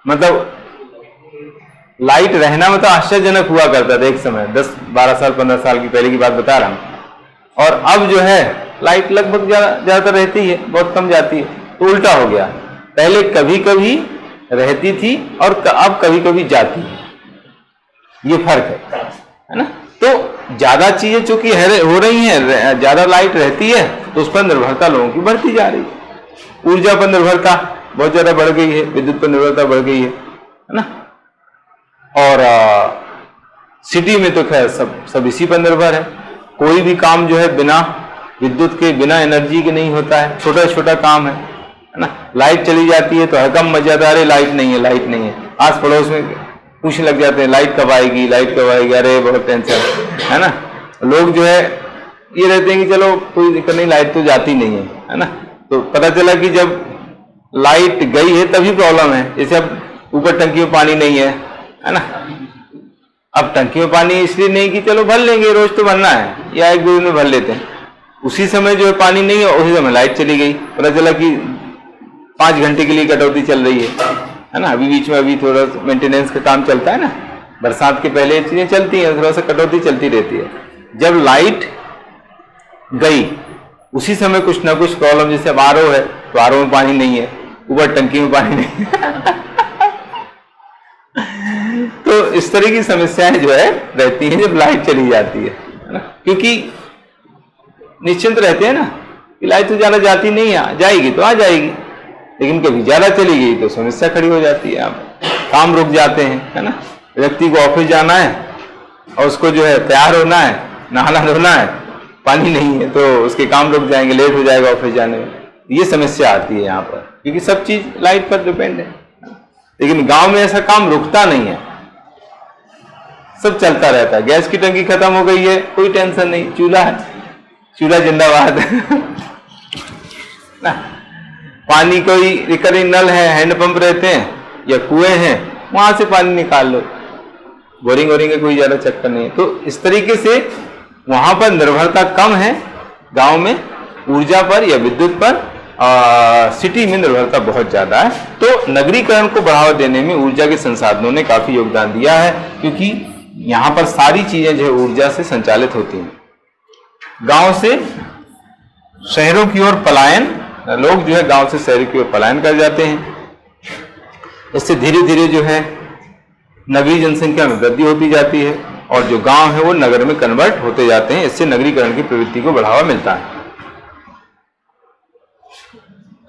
मतलब लाइट रहना मतलब आश्चर्यजनक हुआ करता था एक समय, 10-12 साल 15 साल की पहले की बात बता रहा हूं। और अब जो है लाइट लगभग ज्यादातर रहती है, बहुत कम जाती है, तो उल्टा हो गया। पहले कभी कभी रहती थी और अब कभी कभी जाती है, ये फर्क है ना। तो ज्यादा चीजें चूंकि हो रही हैं, ज्यादा लाइट रहती है तो उस पर निर्भरता लोगों की बढ़ती जा रही है। ऊर्जा पर निर्भरता बहुत ज्यादा बढ़ गई है, विद्युत पर निर्भरता बढ़ गई है ना। और सिटी में तो खैर सब इसी पर निर्भर है। कोई भी काम जो है बिना विद्युत के, बिना एनर्जी के नहीं होता है, छोटा छोटा काम है है ना। लाइट चली जाती है तो हरकम मच जाता है, अरे लाइट नहीं है, लाइट नहीं है। आस पड़ोस में पूछने लग जाते हैं लाइट कब आएगी, लाइट कब आएगी, अरे बहुत टेंशन है ना। लोग जो है ये रहते हैं कि चलो कोई दिक्कत नहीं, लाइट तो जाती नहीं है ना। तो पता चला कि जब लाइट गई है तभी प्रॉब्लम है। जैसे अब ऊपर टंकी में पानी नहीं है ना। अब टंकी में पानी इसलिए नहीं कि चलो भर लेंगे, रोज तो भरना है, या एक दो दिन में भर लेते हैं। उसी समय जो है पानी नहीं है, उसी समय लाइट चली गई, पता चला कि 5 घंटे के लिए कटौती चल रही है ना। अभी बीच में अभी थोड़ा मेंटेनेंस का काम चलता है ना, बरसात के पहले ये चीजें चलती हैं, थोड़ा सा कटौती चलती रहती है। जब लाइट गई उसी समय कुछ ना कुछ प्रॉब्लम, जैसे अब आरओ है तो आरओ में पानी नहीं है, ऊपर टंकी में पानी नहीं है तो इस तरह की समस्याएं जो है रहती हैं जब लाइट चली जाती है ना। क्योंकि निश्चिंत रहते हैं ना कि लाइट तो ज्यादा जाती नहीं है, जाएगी तो आ जाएगी, लेकिन कभी ज्यादा चली गई तो समस्या खड़ी हो जाती है। आप काम रुक जाते हैं, है ना। व्यक्ति को ऑफिस जाना है और उसको जो है तैयार होना है, नहाना धोना है, पानी नहीं है तो उसके काम रुक जाएंगे, लेट हो जाएगा ऑफिस जाने में। ये समस्या आती है यहाँ पर, क्योंकि सब चीज लाइट पर डिपेंड है। लेकिन गांव में ऐसा काम रुकता नहीं है, सब चलता रहता है। गैस की टंकी खत्म हो गई है, कोई टेंशन नहीं, चूल्हा है, चूल्हा जिंदाबाद ना। पानी कोई रिकरिंग नल है, हैंडपंप रहते हैं या कुएं हैं, वहां से पानी निकाल लो, बोरिंग वोरिंग का कोई ज्यादा चक्कर नहीं है। तो इस तरीके से वहां पर निर्भरता कम है गांव में ऊर्जा पर या विद्युत पर, सिटी में निर्भरता बहुत ज्यादा है। तो नगरीकरण को बढ़ावा देने में ऊर्जा के संसाधनों ने काफी योगदान दिया है, क्योंकि यहाँ पर सारी चीजें जो है ऊर्जा से संचालित होती हैं। गांव से शहरों की ओर पलायन, लोग जो है गांव से शहर की ओर पलायन कर जाते हैं। इससे धीरे धीरे जो है नगरीय जनसंख्या में वृद्धि होती जाती है और जो गांव है वो नगर में कन्वर्ट होते जाते हैं। इससे नगरीकरण की प्रवृत्ति को बढ़ावा मिलता है।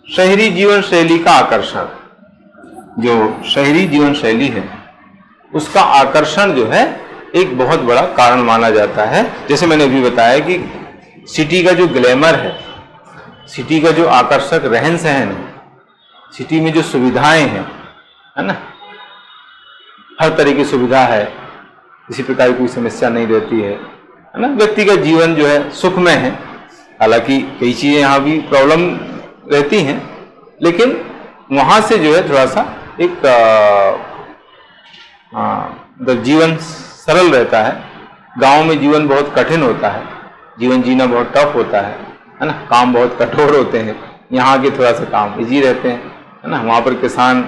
शहरी जीवन शैली का आकर्षण, जो शहरी जीवन शैली है उसका आकर्षण जो है एक बहुत बड़ा कारण माना जाता है। जैसे मैंने अभी बताया कि सिटी का जो ग्लैमर है, सिटी का जो आकर्षक रहन सहन है, सिटी में जो सुविधाएं हैं, है ना, हर तरह की सुविधा है, किसी प्रकार की कोई समस्या नहीं रहती है ना। व्यक्तिगत जीवन जो है सुखमय है। हालांकि कई चीजें यहाँ भी प्रॉब्लम रहती हैं, लेकिन वहां से जो है थोड़ा सा एक मतलब जीवन सरल रहता है। गांव में जीवन बहुत कठिन होता है, जीवन जीना बहुत टफ होता है ना। काम बहुत कठोर होते हैं, यहाँ के थोड़ा सा काम इजी रहते हैं, है ना। वहां पर किसान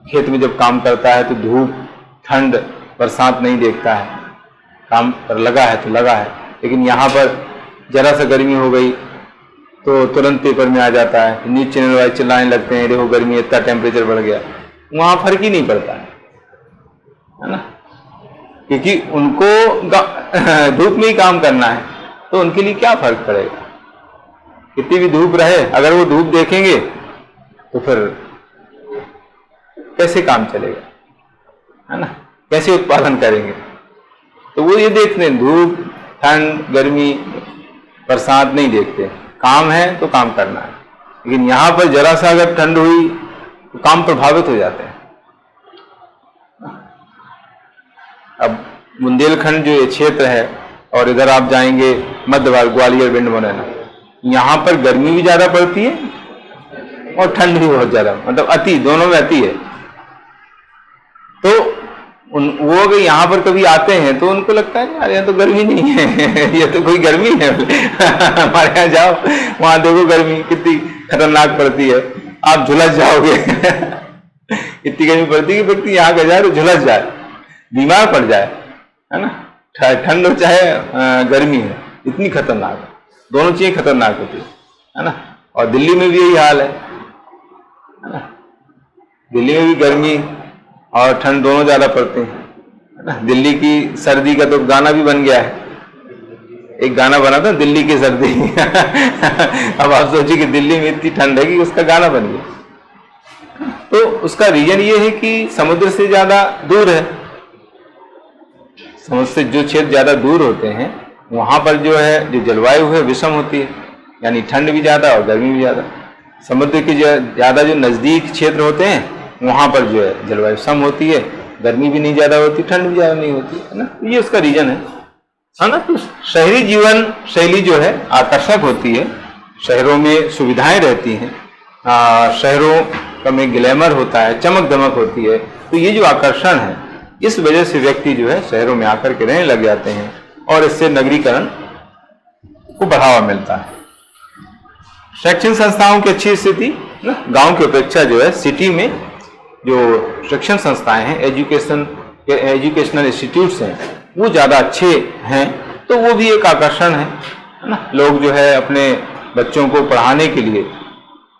खेत में जब काम करता है तो धूप, ठंड, बरसात नहीं देखता है, काम पर लगा है तो लगा है। लेकिन यहाँ पर जरा सा गर्मी हो गई तो तुरंत पेपर में आ जाता है, न्यूज चैनल वाले चिल्लाने लगते हैं, देखो गर्मी, इतना टेम्परेचर बढ़ गया। वहां फर्क ही नहीं पड़ता है ना, क्योंकि उनको धूप में ही काम करना है, तो उनके लिए क्या फर्क पड़ेगा। कितनी भी धूप रहे, अगर वो धूप देखेंगे तो फिर कैसे काम चलेगा, है ना, कैसे उत्पादन करेंगे। तो वो ये देखते हैं, धूप, ठंड, गर्मी, बरसात नहीं देखते, काम है तो काम करना है। लेकिन यहाँ पर जरा सा अगर ठंड हुई तो काम प्रभावित हो जाते हैं। अब बुंदेलखंड जो ये क्षेत्र है और इधर आप जाएंगे मध्य भारत, ग्वालियर, भिंड, मुरैना, यहाँ पर गर्मी भी ज्यादा पड़ती है और ठंड भी बहुत ज्यादा, मतलब अति, दोनों में अति है। तो वो अगर यहाँ पर कभी आते हैं तो उनको लगता है यार यहाँ तो गर्मी नहीं है ये तो कोई गर्मी है हमारे यहाँ जाओ, वहां देखो गर्मी कितनी खतरनाक पड़ती है, आप झुलस जाओगे इतनी गर्मी पड़ती है कि व्यक्ति यहाँ का जाए तो झुलस जाए, बीमार पड़ जाए, है ना। ठंड हो चाहे गर्मी है, इतनी खतरनाक, दोनों चीजें खतरनाक होती है ना। और दिल्ली में भी यही हाल है ना। दिल्ली में भी गर्मी और ठंड दोनों ज्यादा पड़ते हैं, है ना। दिल्ली की सर्दी का तो गाना भी बन गया है, एक गाना बना था दिल्ली की सर्दी अब आप सोचिए कि दिल्ली में इतनी ठंड है कि उसका गाना बन गया। तो उसका रीजन ये है कि समुद्र से ज्यादा दूर है, समुद्र से जो क्षेत्र ज्यादा दूर होते हैं वहां पर जो है जो जलवायु है विषम होती है, यानी ठंड भी ज्यादा और गर्मी भी ज्यादा। समुद्र के ज़्यादा जो नज़दीक क्षेत्र होते हैं वहाँ पर जो है जलवायु सम होती है, गर्मी भी नहीं ज़्यादा होती, ठंड भी ज़्यादा नहीं होती, है ना। ये उसका रीजन है ना। तो शहरी जीवन शैली जो है आकर्षक होती है, शहरों में सुविधाएं रहती हैं, शहरों में ग्लैमर होता है, चमक दमक होती है। तो ये जो आकर्षण है, इस वजह से व्यक्ति जो है शहरों में आकर के रहने लग जाते हैं और इससे नगरीकरण को बढ़ावा मिलता है। शैक्षणिक संस्थाओं की अच्छी स्थिति ना, गांव की अपेक्षा जो है सिटी में जो शिक्षण संस्थाएं हैं, एजुकेशनल इंस्टीट्यूट्स हैं, वो ज़्यादा अच्छे हैं। तो वो भी एक आकर्षण है ना। लोग जो है अपने बच्चों को पढ़ाने के लिए,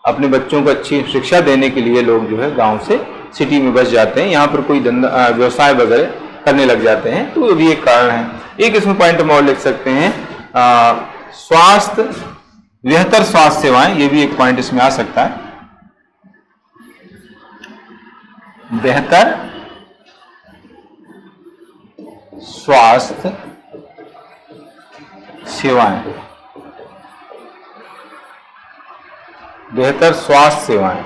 अपने बच्चों को अच्छी शिक्षा देने के लिए लोग जो है गांव से सिटी में बस जाते हैं, यहाँ पर कोई धंधा व्यवसाय वगैरह करने लग जाते हैं। तो वो भी एक कारण है। एक इसमें पॉइंट हम और लिख सकते हैं, स्वास्थ्य, बेहतर स्वास्थ्य सेवाएं, ये भी एक पॉइंट इसमें आ सकता है। बेहतर स्वास्थ्य सेवाएं, बेहतर स्वास्थ्य सेवाएं,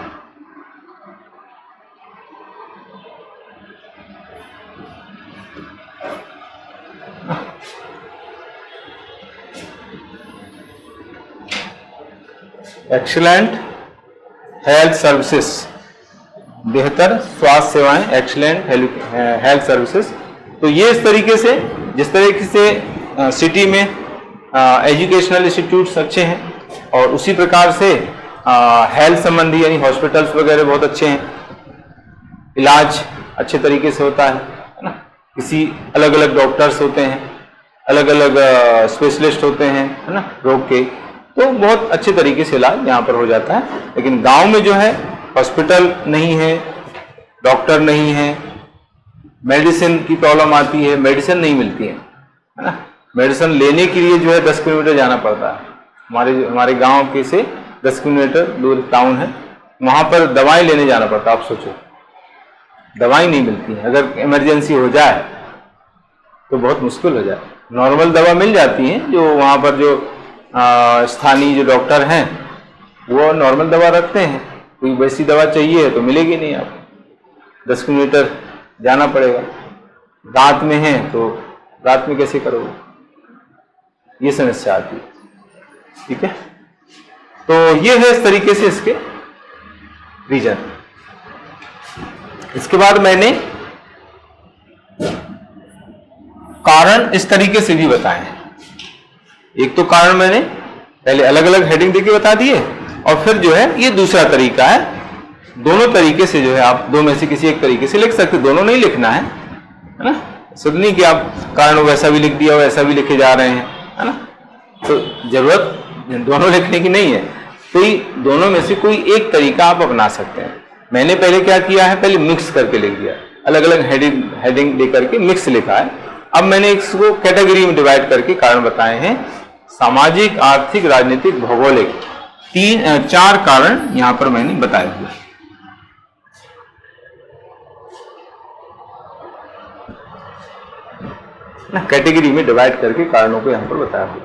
एक्सीलेंट हेल्थ सर्विसेज, बेहतर स्वास्थ्य सेवाएं, एक्सीलेंट हेल्थ सर्विसेज। तो ये इस तरीके से, जिस तरीके से सिटी में एजुकेशनल इंस्टीट्यूट्स अच्छे हैं और उसी प्रकार से हेल्थ संबंधी यानी हॉस्पिटल्स वगैरह बहुत अच्छे हैं, इलाज अच्छे तरीके से होता है ना। किसी अलग अलग डॉक्टर्स होते हैं, अलग अलग स्पेशलिस्ट होते हैं, है ना, रोग के। तो बहुत अच्छे तरीके से इलाज यहाँ पर हो जाता है। लेकिन गांव में जो है हॉस्पिटल नहीं है, डॉक्टर नहीं है, मेडिसिन की प्रॉब्लम आती है, मेडिसिन नहीं मिलती है ना। मेडिसिन लेने के लिए जो है 10 किलोमीटर जाना पड़ता है। हमारे गांव के से 10 किलोमीटर दूर टाउन है, वहाँ पर दवाई लेने जाना पड़ता है। आप सोचो, दवाई नहीं मिलती है। अगर इमरजेंसी हो जाए तो बहुत मुश्किल हो जाए। नॉर्मल दवा मिल जाती है, जो वहाँ पर जो स्थानीय जो डॉक्टर हैं वो नॉर्मल दवा रखते हैं। कोई वैसी दवा चाहिए तो मिलेगी नहीं, आपको 10 किलोमीटर जाना पड़ेगा। रात में है तो रात में कैसे करोगे, ये समस्या आती है। ठीक है, तो ये है इस तरीके से इसके रीजन। इसके बाद मैंने कारण इस तरीके से भी बताए हैं। एक तो कारण मैंने पहले अलग अलग हेडिंग देके बता दिए, और फिर जो है ये दूसरा तरीका है। दोनों तरीके से जो है आप दो में से किसी एक तरीके से लिख सकते, दोनों नहीं लिखना है ना। सुन नहीं कि आप कारण वैसा भी लिख दिया वैसा भी लिखे जा रहे हैं, है ना। तो जरूरत दोनों लिखने की नहीं है, कोई दोनों में से कोई एक तरीका आप अपना सकते हैं। मैंने पहले क्या किया है, पहले मिक्स करके लिख दिया, अलग अलग हेडिंग दे करके मिक्स लिखा है। अब मैंने इसको कैटेगरी में डिवाइड करके कारण बताए हैं, सामाजिक, आर्थिक, राजनीतिक, भौगोलिक, 4 कारण यहां पर मैंने बताए हुए। कैटेगरी में डिवाइड करके कारणों को यहां पर बताया हुआ।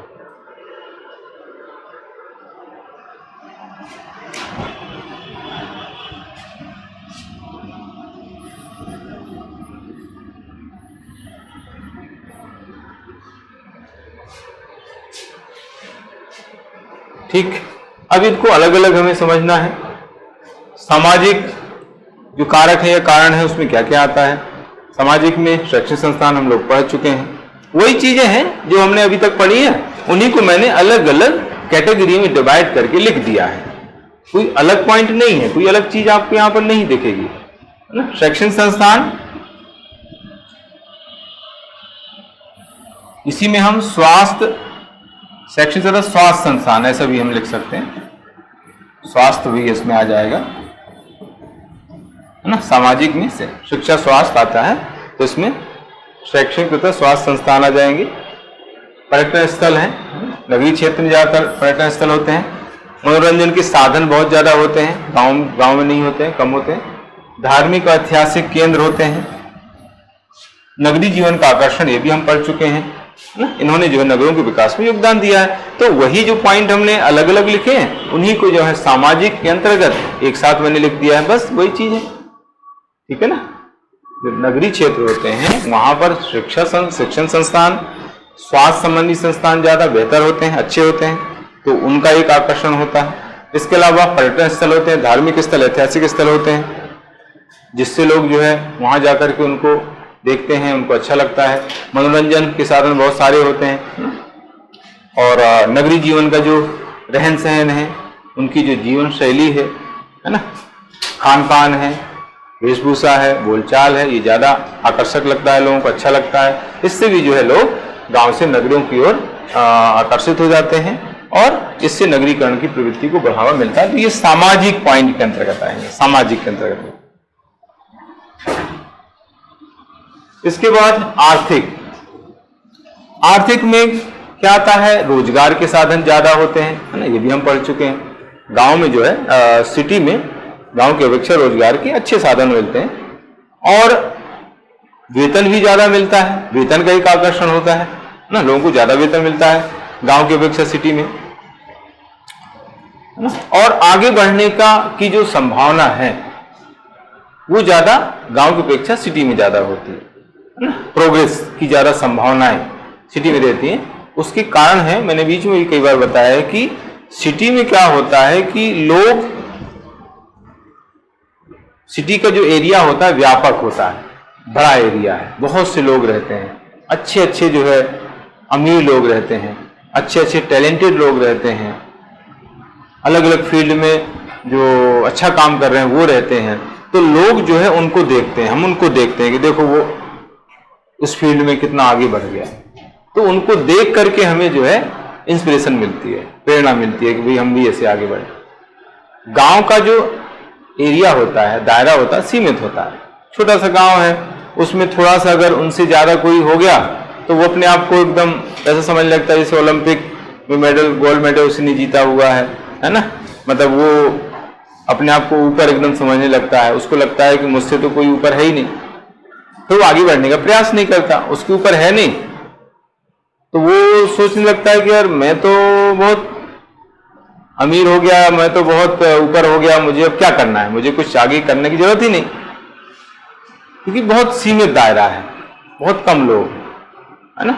ठीक, अब इनको अलग अलग हमें समझना है। सामाजिक जो कारक है या कारण है उसमें क्या क्या आता है। सामाजिक में शैक्षणिक संस्थान हम लोग पढ़ चुके हैं, वही चीजें हैं जो हमने अभी तक पढ़ी है, उन्हीं को मैंने अलग अलग कैटेगरी में डिवाइड करके लिख दिया है। कोई अलग पॉइंट नहीं है, कोई अलग चीज आपको यहां पर नहीं दिखेगी, है ना। शैक्षणिक संस्थान, इसी में हम स्वास्थ्य, शैक्षणिक तथा स्वास्थ्य संस्थान ऐसा भी हम लिख सकते हैं, स्वास्थ्य भी इसमें आ जाएगा, है ना। सामाजिक में से शिक्षा स्वास्थ्य आता है तो इसमें शैक्षणिक तथा स्वास्थ्य संस्थान आ जाएंगे। पर्यटन स्थल हैं, नगरीय क्षेत्र में ज्यादातर पर्यटन स्थल होते हैं। मनोरंजन के साधन बहुत ज्यादा होते हैं, गांव में नहीं होते हैं, कम होते हैं। धार्मिक और ऐतिहासिक केंद्र होते हैं। नगरीय जीवन का आकर्षण, ये भी हम पढ़ चुके हैं। ना, इन्होंने जो है नगरों के विकास में योगदान दिया है। तो वही जो पॉइंट हमने अलग अलग लिखे हैं उन्हीं को जो है सामाजिक के अंतर्गत एक साथ मैंने लिख दिया है, बस वही चीज है। ठीक है ना। जो नगरीय क्षेत्र होते हैं वहां पर शिक्षण संस्थान, स्वास्थ्य संबंधी संस्थान ज्यादा बेहतर होते हैं, अच्छे होते हैं, तो उनका एक आकर्षण होता है। इसके अलावा पर्यटन स्थल होते हैं, धार्मिक स्थल, ऐतिहासिक स्थल होते हैं, जिससे लोग जो है वहां जाकर के उनको देखते हैं, उनको अच्छा लगता है। मनोरंजन के साधन बहुत सारे होते हैं। और नगरीय जीवन का जो रहन सहन है, उनकी जो जीवन शैली है ना, खान पान है, वेशभूषा है, बोलचाल है, ये ज्यादा आकर्षक लगता है, लोगों को अच्छा लगता है। इससे भी जो है लोग गांव से नगरों की ओर आकर्षित हो जाते हैं और इससे नगरीकरण की प्रवृत्ति को बढ़ावा मिलता है। तो ये सामाजिक पॉइंट के अंतर्गत आएंगे, सामाजिक के अंतर्गत। इसके बाद आर्थिक। आर्थिक में क्या आता है, रोजगार के साधन ज्यादा होते हैं, है ना, ये भी हम पढ़ चुके हैं। गांव में जो है सिटी में गांव की अपेक्षा रोजगार के अच्छे साधन मिलते हैं और वेतन भी ज्यादा मिलता है, वेतन का एक आकर्षण होता है ना, लोगों को ज्यादा वेतन मिलता है गांव की अपेक्षा सिटी में, है ना। और आगे बढ़ने का की जो संभावना है वो ज्यादा गांव की अपेक्षा सिटी में ज्यादा होती है ना, प्रोग्रेस की ज्यादा संभावनाएं सिटी में रहती हैं। उसके कारण है, मैंने बीच में भी कई बार बताया है कि सिटी में क्या होता है कि लोग, सिटी का जो एरिया होता है व्यापक होता है, बड़ा एरिया है, बहुत से लोग रहते हैं, अच्छे अच्छे जो है अमीर लोग रहते हैं, अच्छे अच्छे टैलेंटेड लोग रहते हैं, अलग अलग फील्ड में जो अच्छा काम कर रहे हैं वो रहते हैं। तो लोग जो है उनको देखते हैं, हम उनको देखते हैं कि देखो वो उस फील्ड में कितना आगे बढ़ गया, तो उनको देख करके हमें जो है इंस्पिरेशन मिलती है, प्रेरणा मिलती है कि भाई हम भी ऐसे आगे बढ़े। गांव का जो एरिया होता है, दायरा होता है, सीमित होता है, छोटा सा गांव है, उसमें थोड़ा सा अगर उनसे ज्यादा कोई हो गया तो वो अपने आप को एकदम ऐसा समझने लगता है जैसे ओलंपिक में मेडल, गोल्ड मेडल उसने जीता हुआ है ना, मतलब वो अपने आप को ऊपर एकदम समझने लगता है, उसको लगता है कि मुझसे तो कोई ऊपर है ही नहीं, तो वो आगे बढ़ने का प्रयास नहीं करता, उसके ऊपर है नहीं, तो वो सोचने लगता है कि यार मैं तो बहुत अमीर हो गया, मैं तो बहुत ऊपर हो गया, मुझे अब क्या करना है, मुझे कुछ आगे करने की जरूरत ही नहीं, क्योंकि बहुत सीमित दायरा है, बहुत कम लोग, है ना।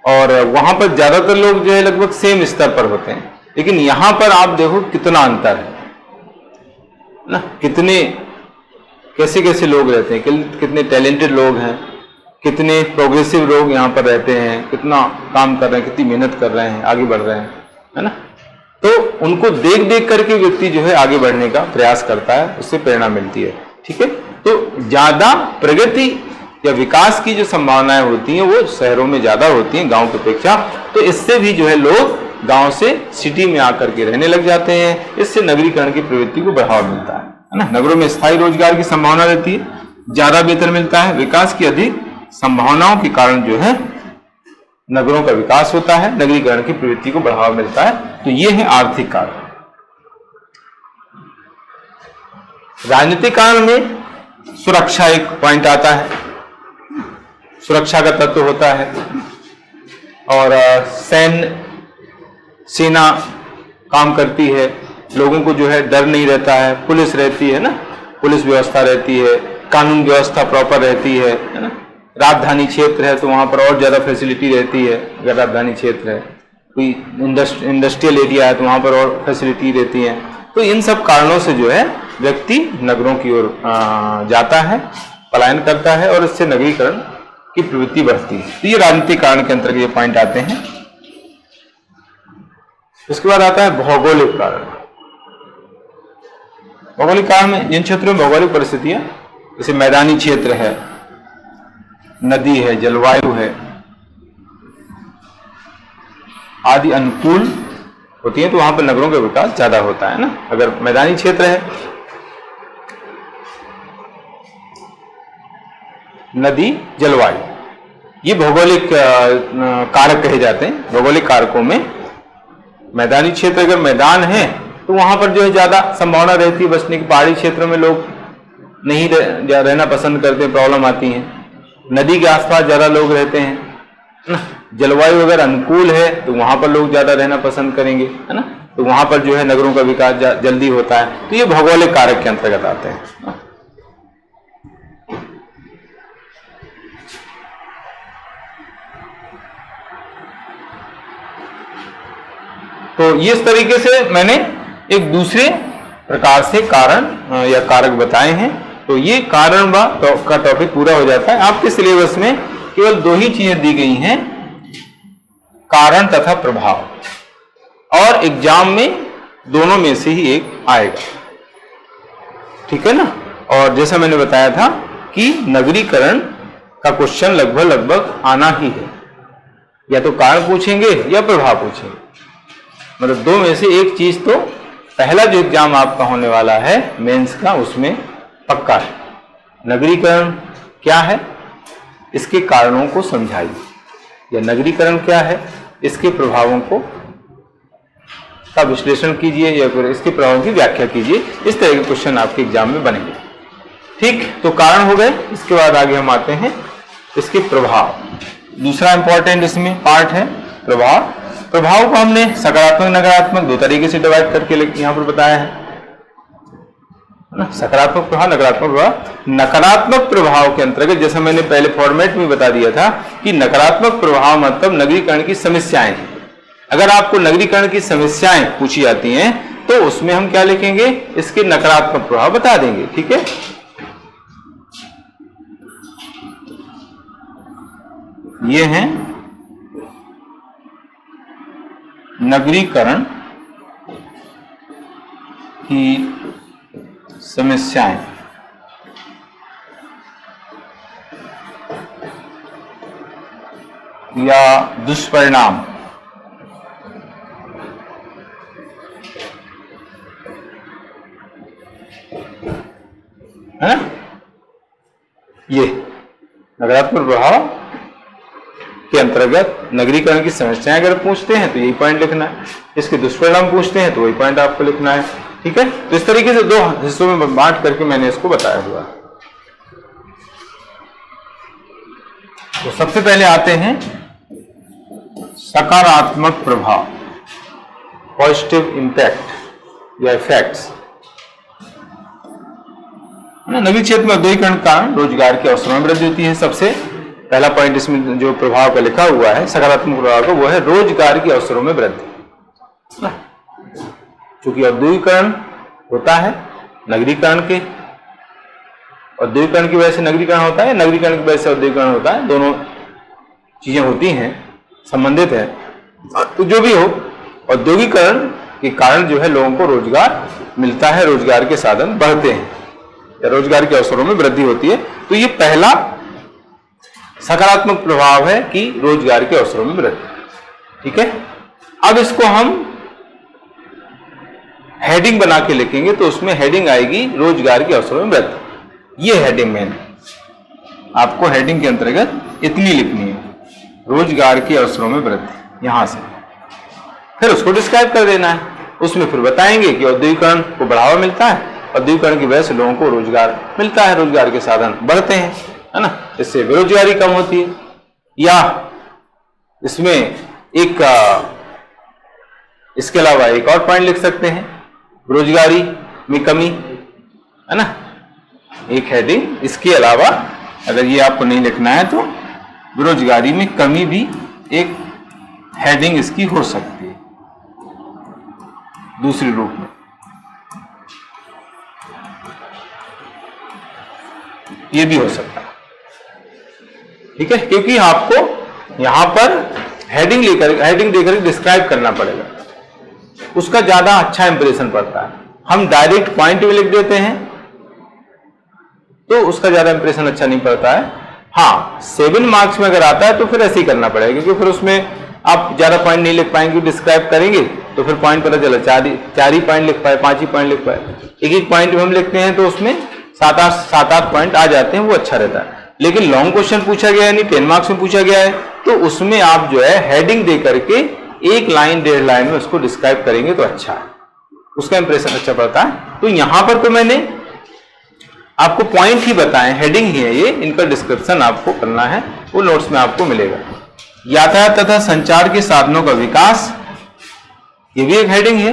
और वहां पर ज्यादातर लोग जो है लगभग सेम स्तर पर होते हैं, लेकिन यहां पर आप देखो कितना अंतर है ना, कितने कैसे कैसे लोग रहते हैं, कितने टैलेंटेड लोग हैं, कितने प्रोग्रेसिव लोग यहाँ पर रहते हैं, कितना काम कर रहे हैं, कितनी मेहनत कर रहे हैं, आगे बढ़ रहे हैं, है ना। तो उनको देख देख करके व्यक्ति जो है आगे बढ़ने का प्रयास करता है, उससे प्रेरणा मिलती है। ठीक है, तो ज्यादा प्रगति या विकास की जो संभावनाएं होती हैं वो शहरों में ज्यादा होती हैं गांव की अपेक्षा। तो इससे भी जो है लोग गांव से सिटी में आकर के रहने लग जाते हैं, इससे नगरीकरण की प्रवृत्ति को बढ़ावा मिलता है ना। नगरों में स्थायी रोजगार की संभावना रहती है, ज्यादा वेतन मिलता है, विकास की अधिक संभावनाओं के कारण जो है नगरों का विकास होता है, नगरीकरण की प्रवृत्ति को बढ़ावा मिलता है। तो ये है आर्थिक कारण। राजनीतिक कारण में सुरक्षा एक पॉइंट आता है, सुरक्षा का तत्व होता है, और सैन्य सेना काम करती है, लोगों को जो है डर नहीं रहता है, पुलिस रहती है ना, पुलिस व्यवस्था रहती है, कानून व्यवस्था प्रॉपर रहती है ना। राजधानी क्षेत्र है तो वहां पर और ज्यादा फैसिलिटी रहती है, अगर राजधानी क्षेत्र है, कोई इंडस्ट्रियल एरिया है तो वहां पर और फैसिलिटी रहती है। तो इन सब कारणों से जो है व्यक्ति नगरों की ओर जाता है, पलायन करता है, और इससे नगरीकरण की प्रवृत्ति बढ़ती है। तो ये राजनीतिक कारण के अंतर्गत ये पॉइंट आते हैं। उसके बाद आता है भौगोलिक कारण। भौगोलिक कारण में जिन क्षेत्रों में भौगोलिक परिस्थितियां, जैसे मैदानी क्षेत्र है, नदी है, जलवायु है आदि अनुकूल होती है, तो वहां पर नगरों का विकास ज्यादा होता है ना। अगर मैदानी क्षेत्र है, नदी, जलवायु, ये भौगोलिक कारक कहे जाते हैं। भौगोलिक कारकों में मैदानी क्षेत्र अगर मैदान है तो वहां पर जो है ज्यादा संभावना रहती है बचने की। पहाड़ी क्षेत्रों में लोग नहीं रहना पसंद करते, प्रॉब्लम आती है। नदी के आसपास ज्यादा लोग रहते हैं, ना। जलवायु अगर अनुकूल है तो वहां पर लोग ज्यादा रहना पसंद करेंगे, है ना, तो वहां पर जो है नगरों का विकास जल्दी होता है। तो ये भौगोलिक कारक के अंतर्गत आते हैं। तो ये इस तरीके से मैंने एक दूसरे प्रकार से कारण या कारक बताए हैं। तो ये कारण का टॉपिक पूरा हो जाता है। आपके सिलेबस में केवल 2 ही चीजें दी गई हैं, कारण तथा प्रभाव, और एग्जाम में दोनों में से ही एक आएगा, ठीक है ना। और जैसा मैंने बताया था कि नगरीकरण का क्वेश्चन लगभग आना ही है, या तो कारण पूछेंगे या प्रभाव पूछेंगे, मतलब 2 में से एक चीज तो पहला जो एग्जाम आपका होने वाला है मेंस का, उसमें पक्का है। नगरीकरण क्या है, इसके कारणों को समझाइए, या नगरीकरण क्या है, इसके प्रभावों को का विश्लेषण कीजिए, या फिर इसके प्रभावों की व्याख्या कीजिए। इस तरह के क्वेश्चन आपके एग्जाम में बनेंगे। ठीक, तो कारण हो गए। इसके बाद आगे हम आते हैं इसके प्रभाव। दूसरा इंपॉर्टेंट इसमें पार्ट है प्रभाव। प्रभाव को हमने सकारात्मक नकारात्मक 2 तरीके से डिवाइड करके यहाँ पर बताया है ना, सकारात्मक प्रभाव, नकारात्मक प्रभाव। नकारात्मक प्रभाव के अंतर्गत जैसा मैंने पहले फॉर्मेट में बता दिया था कि नकारात्मक प्रभाव मतलब नगरीकरण की समस्याएं हैं। अगर आपको नगरीकरण की समस्याएं पूछी जाती हैं तो उसमें हम क्या लिखेंगे, इसके नकारात्मक प्रभाव बता देंगे, ठीक है। ये हैं नगरीकरण की समस्याएं, या दुष्परिणाम। है ना, ये नकारात्मक प्रभाव के अंतर्गत नगरीकरण की समस्याएं अगर पूछते हैं तो यही पॉइंट लिखना है, इसके दुष्परिणाम पूछते हैं तो वही पॉइंट आपको लिखना है, ठीक है। तो इस तरीके से 2 हिस्सों में बांट करके मैंने इसको बताया हुआ। तो सबसे पहले आते हैं सकारात्मक प्रभाव, पॉजिटिव इंपैक्ट या इफेक्ट्स। नगरीय क्षेत्र में औद्योगिकरण का रोजगार के अवसरों में वृद्धि होती है। सबसे पहला पॉइंट इसमें जो प्रभाव का लिखा हुआ है सकारात्मक प्रभाव का, वो है रोजगार के अवसरों में वृद्धि। क्योंकि औद्योगिकरण होता है नगरीकरण के, औद्योगिकरण की वजह से नगरीकरण होता है, नगरीकरण की वजह से औद्योगिकरण होता है, दोनों चीजें होती हैं, संबंधित है। तो जो भी हो, औद्योगिकरण के कारण जो है लोगों को रोजगार मिलता है, रोजगार के साधन बढ़ते हैं, या रोजगार के अवसरों में वृद्धि होती है। तो ये पहला सकारात्मक प्रभाव है कि रोजगार के अवसरों में वृद्धि, ठीक है। अब इसको हम हेडिंग बना के लिखेंगे तो उसमें हेडिंग आएगी रोजगार के अवसरों में वृद्धि। ये हेडिंग में आपको हेडिंग के अंतर्गत इतनी लिखनी है, रोजगार के अवसरों में वृद्धि, यहां से फिर उसको डिस्क्राइब कर देना है। उसमें फिर बताएंगे कि औद्योगिकरण को बढ़ावा मिलता है, औद्योगिकरण की वजह से लोगों को रोजगार मिलता है, रोजगार के साधन बढ़ते हैं, है ना, इससे बेरोजगारी कम होती है। या इसमें एक इसके अलावा एक और पॉइंट लिख सकते हैं, रोजगारी में कमी, है ना, एक हेडिंग। इसके अलावा अगर ये आपको नहीं लिखना है तो बेरोजगारी में कमी भी एक हेडिंग इसकी हो सकती है दूसरे रूप में, ये भी हो सकता है, ठीक है। क्योंकि आपको यहां पर हेडिंग देकर डिस्क्राइब करना पड़ेगा, उसका ज्यादा अच्छा इंप्रेशन पड़ता है। हम डायरेक्ट पॉइंट में लिख देते हैं तो उसका ज्यादा इंप्रेशन अच्छा नहीं पड़ता है। हाँ, 7 मार्क्स में अगर आता है तो फिर ऐसे ही करना पड़ेगा, क्योंकि फिर उसमें आप ज्यादा पॉइंट नहीं लिख पाएंगे, डिस्क्राइब करेंगे तो फिर पॉइंट पता चला 4 ही पॉइंट लिख पाए, 5 ही पॉइंट लिख पाए। एक पॉइंट में हम लिखते हैं तो उसमें 7-8 पॉइंट आ जाते हैं, वो अच्छा रहता है। लेकिन लॉन्ग क्वेश्चन पूछा गया है, नहीं 10 मार्क्स में पूछा गया है, तो उसमें आप जो है हेडिंग दे करके 1 लाइन 1.5 लाइन में उसको डिस्क्राइब करेंगे तो अच्छा है, उसका इंप्रेशन अच्छा पड़ता है। तो यहां पर तो मैंने आपको पॉइंट ही बताए, हेडिंग ही है ये, इनका डिस्क्रिप्शन आपको करना है, वो नोट्स में आपको मिलेगा। यातायात तथा संचार के साधनों का विकास, ये भी एक हेडिंग है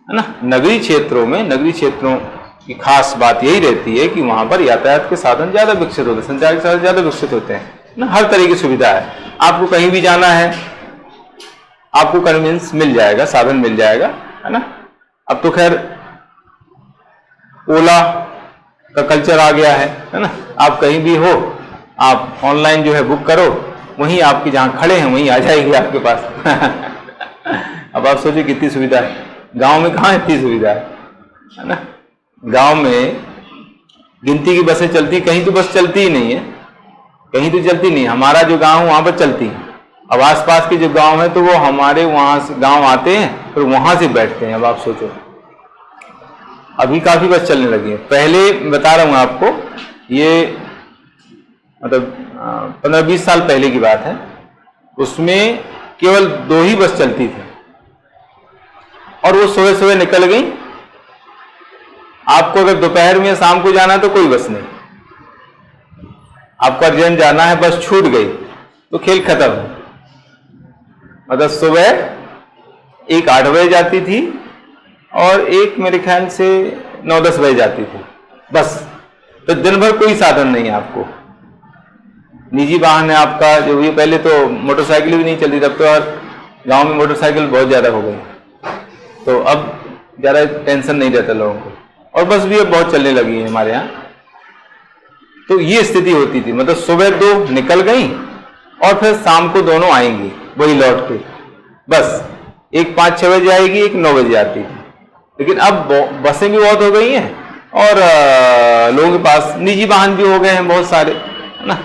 ना। नगरीय क्षेत्रों की खास बात यही रहती है कि वहां पर यातायात के साधन ज्यादा विकसित होते हैं, संचार के साधन ज्यादा विकसित होते हैं ना। हर तरह की सुविधा है, आपको कहीं भी जाना है आपको कन्वीनियंस मिल जाएगा, साधन मिल जाएगा, है ना। अब तो खैर ओला का कल्चर आ गया है ना। आप कहीं भी हो, आप ऑनलाइन जो है बुक करो, वहीं आपकी जहां खड़े हैं वहीं आ जाएगी आपके पास। अब आप सोचिए कितनी सुविधा है। गांव में कहाँ इतनी सुविधा है ना। गांव में गिनती की बसें चलती, कहीं तो बस चलती ही नहीं है, कहीं तो चलती नहीं। हमारा जो गांव है वहां पर चलती है। अब आसपास के जो गांव है तो वो हमारे वहां से गांव आते हैं फिर वहां से बैठते हैं। अब आप सोचो, अभी काफी बस चलने लगी है। पहले बता रहा हूं आपको, ये मतलब 15-20 साल पहले की बात है, उसमें केवल 2 ही बस चलती थी और वो सुबह सुबह निकल गई। आपको अगर दोपहर में शाम को जाना है तो कोई बस नहीं, आपको अर्जेंट जाना है, बस छूट गई तो खेल खत्म है। मतलब सुबह एक 8 बजे जाती थी और एक मेरे ख्याल से 9-10 बजे जाती थी बस। तो दिन भर कोई साधन नहीं है आपको, निजी वाहन है आपका जो भी। पहले तो मोटरसाइकिल भी नहीं चलती, तब तो और गांव में मोटरसाइकिल बहुत ज्यादा हो गई, तो अब ज्यादा टेंशन नहीं रहता लोगों को, और बस भी अब बहुत चलने लगी है हमारे यहाँ। तो ये स्थिति होती थी, मतलब सुबह 2 निकल गई और फिर शाम को दोनों आएंगी वही लौट के। बस एक 5-6 बजे आएगी, एक 9 बजे आती थी। लेकिन अब बसें भी बहुत हो गई हैं और लोगों के पास निजी वाहन भी हो गए हैं बहुत सारे, है ना।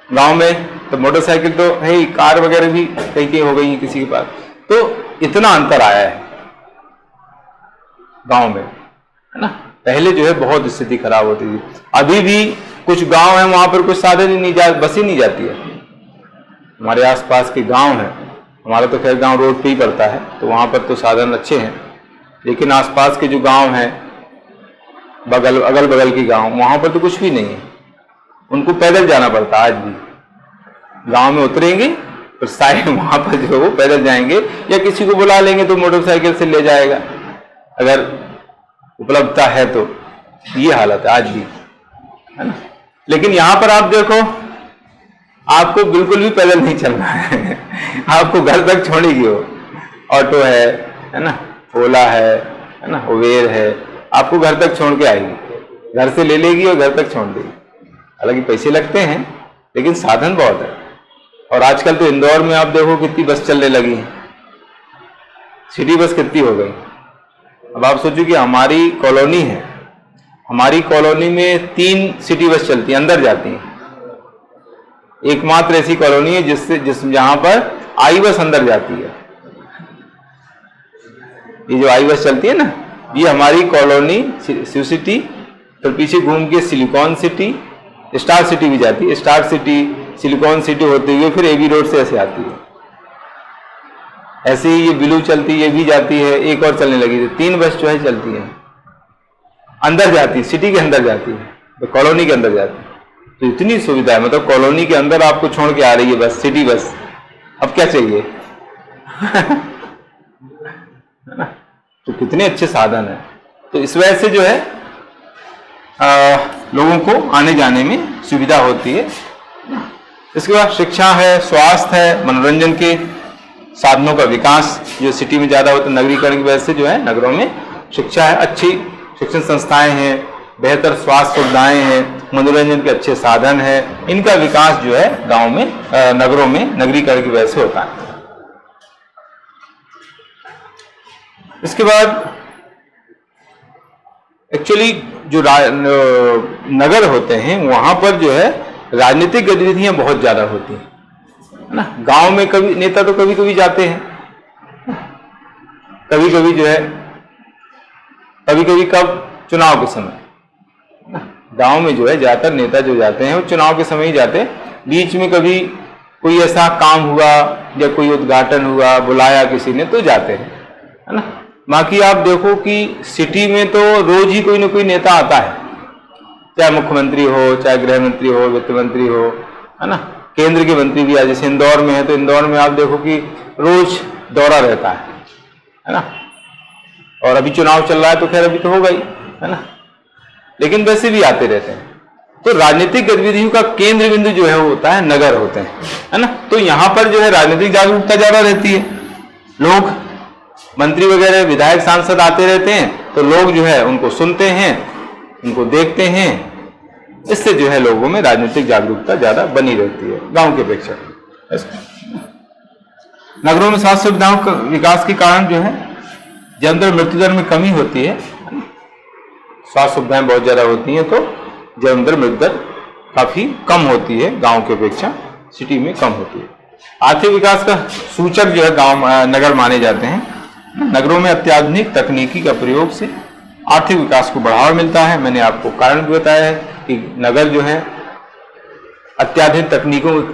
गांव में तो मोटरसाइकिल तो है ही, कार वगैरह भी कहीं कहीं हो गई है किसी के पास। तो इतना अंतर आया है गांव में, है ना। पहले जो है बहुत स्थिति खराब होती थी। अभी भी कुछ गांव है वहां पर कुछ साधन ही नहीं, बस ही नहीं जाती है। हमारे आसपास के गांव है, हमारा तो खैर गांव रोड पे ही पड़ता है, तो वहां पर तो साधन अच्छे हैं। लेकिन आसपास के जो गांव हैं, अगल बगल के गांव, वहां पर तो कुछ भी नहीं है, उनको पैदल जाना पड़ता है। आज भी गांव में उतरेंगे तो साइड वहां पर जो वो पैदल जाएंगे, या किसी को बुला लेंगे तो मोटरसाइकिल से ले जाएगा अगर उपलब्धता है तो। ये हालत है आज भी, है ना। लेकिन यहां पर आप देखो, आपको बिल्कुल भी पैदल नहीं चलना है। आपको घर तक छोड़ेगी वो, ऑटो है ना, ओला है ना, उबेर है, आपको घर तक छोड़ के आएगी, घर से ले लेगी और घर तक छोड़ देगी। हालांकि पैसे लगते हैं लेकिन साधन बहुत है। और आजकल तो इंदौर में आप देखो कितनी बस चलने लगी है, सिटी बस कितनी हो गई। अब आप सोचो कि हमारी कॉलोनी है, हमारी कॉलोनी में 3 सिटी बस चलती है, अंदर जाती हैं। एकमात्र ऐसी कॉलोनी है जहां पर आई बस अंदर जाती है। ये जो आई बस चलती है ना, ये हमारी कॉलोनी शिव सिटी, फिर पीछे घूम के सिलिकॉन सिटी, स्टार सिटी भी जाती है। स्टार सिटी, सिलिकॉन सिटी होते हुए फिर एबी रोड से ऐसे आती है। ऐसे ही ये ब्लू चलती है, ये भी जाती है, एक और चलने लगी थी। 3 बस जो है चलती है, अंदर जाती है, सिटी के अंदर जाती है, तो कॉलोनी के अंदर जाती है। तो इतनी सुविधा है, मतलब कॉलोनी के अंदर आपको छोड़ के आ रही है बस, सिटी बस। अब क्या चाहिए? है ना। तो कितने अच्छे साधन है। तो इस वजह से जो है लोगों को आने जाने में सुविधा होती है। इसके बाद शिक्षा है, स्वास्थ्य है, मनोरंजन के साधनों का विकास जो सिटी में ज्यादा होता है, नगरीकरण की वजह से जो है नगरों में शिक्षा है, अच्छी शिक्षण संस्थाएं हैं, बेहतर स्वास्थ्य सुविधाएं हैं, मनोरंजन के अच्छे साधन है। इनका विकास जो है गांव में, नगरों में नगरीकरण की वजह से होता है। इसके बाद एक्चुअली जो नगर होते हैं वहां पर जो है राजनीतिक गतिविधियां बहुत ज्यादा होती हैं, है ना। गांव में कभी नेता तो कभी कभी जाते हैं, कभी कभी जो है, कभी कभी कब, चुनाव के समय। गांव में जो है ज्यादातर नेता जो जाते हैं वो चुनाव के समय ही जाते हैं। बीच में कभी कोई ऐसा काम हुआ या कोई उद्घाटन हुआ, बुलाया किसी ने, तो जाते हैं, है ना। बाकी आप देखो कि सिटी में तो रोज ही कोई ना कोई नेता आता है, चाहे मुख्यमंत्री हो, चाहे गृह मंत्री हो, वित्त मंत्री हो, है ना, केंद्र के मंत्री भी आए, जैसे इंदौर में है तो इंदौर में आप देखो कि रोज दौरा रहता है ना। और अभी चुनाव चल रहा है तो खैर अभी तो होगा ही, है ना, लेकिन वैसे भी आते रहते हैं। तो राजनीतिक गतिविधियों का केंद्र बिंदु जो है वो होता है नगर होते हैं, है ना। तो यहाँ पर जो है राजनीतिक जागरूकता ज्यादा रहती है, लोग मंत्री वगैरह विधायक सांसद आते रहते हैं तो लोग जो है उनको सुनते हैं, उनको देखते हैं, इससे जो है लोगों में राजनीतिक जागरूकता ज्यादा बनी रहती है गांव की अपेक्षा। नगरों में स्वास्थ्य सुविधाओं का विकास के कारण जो है जन्म दर मृत्यु दर में कमी होती है, स्वास्थ्य सुविधाएं बहुत ज्यादा होती हैं तो जन्म दर मृत्यु दर काफी कम होती है गांव की अपेक्षा, सिटी में कम होती है। आर्थिक विकास का सूचक जो है गांव नगर माने जाते हैं। नगरों में अत्याधुनिक तकनीकी का प्रयोग से आर्थिक विकास को बढ़ावा मिलता है। मैंने आपको कारण भी बताया है कि नगर जो है अत्याधुनिक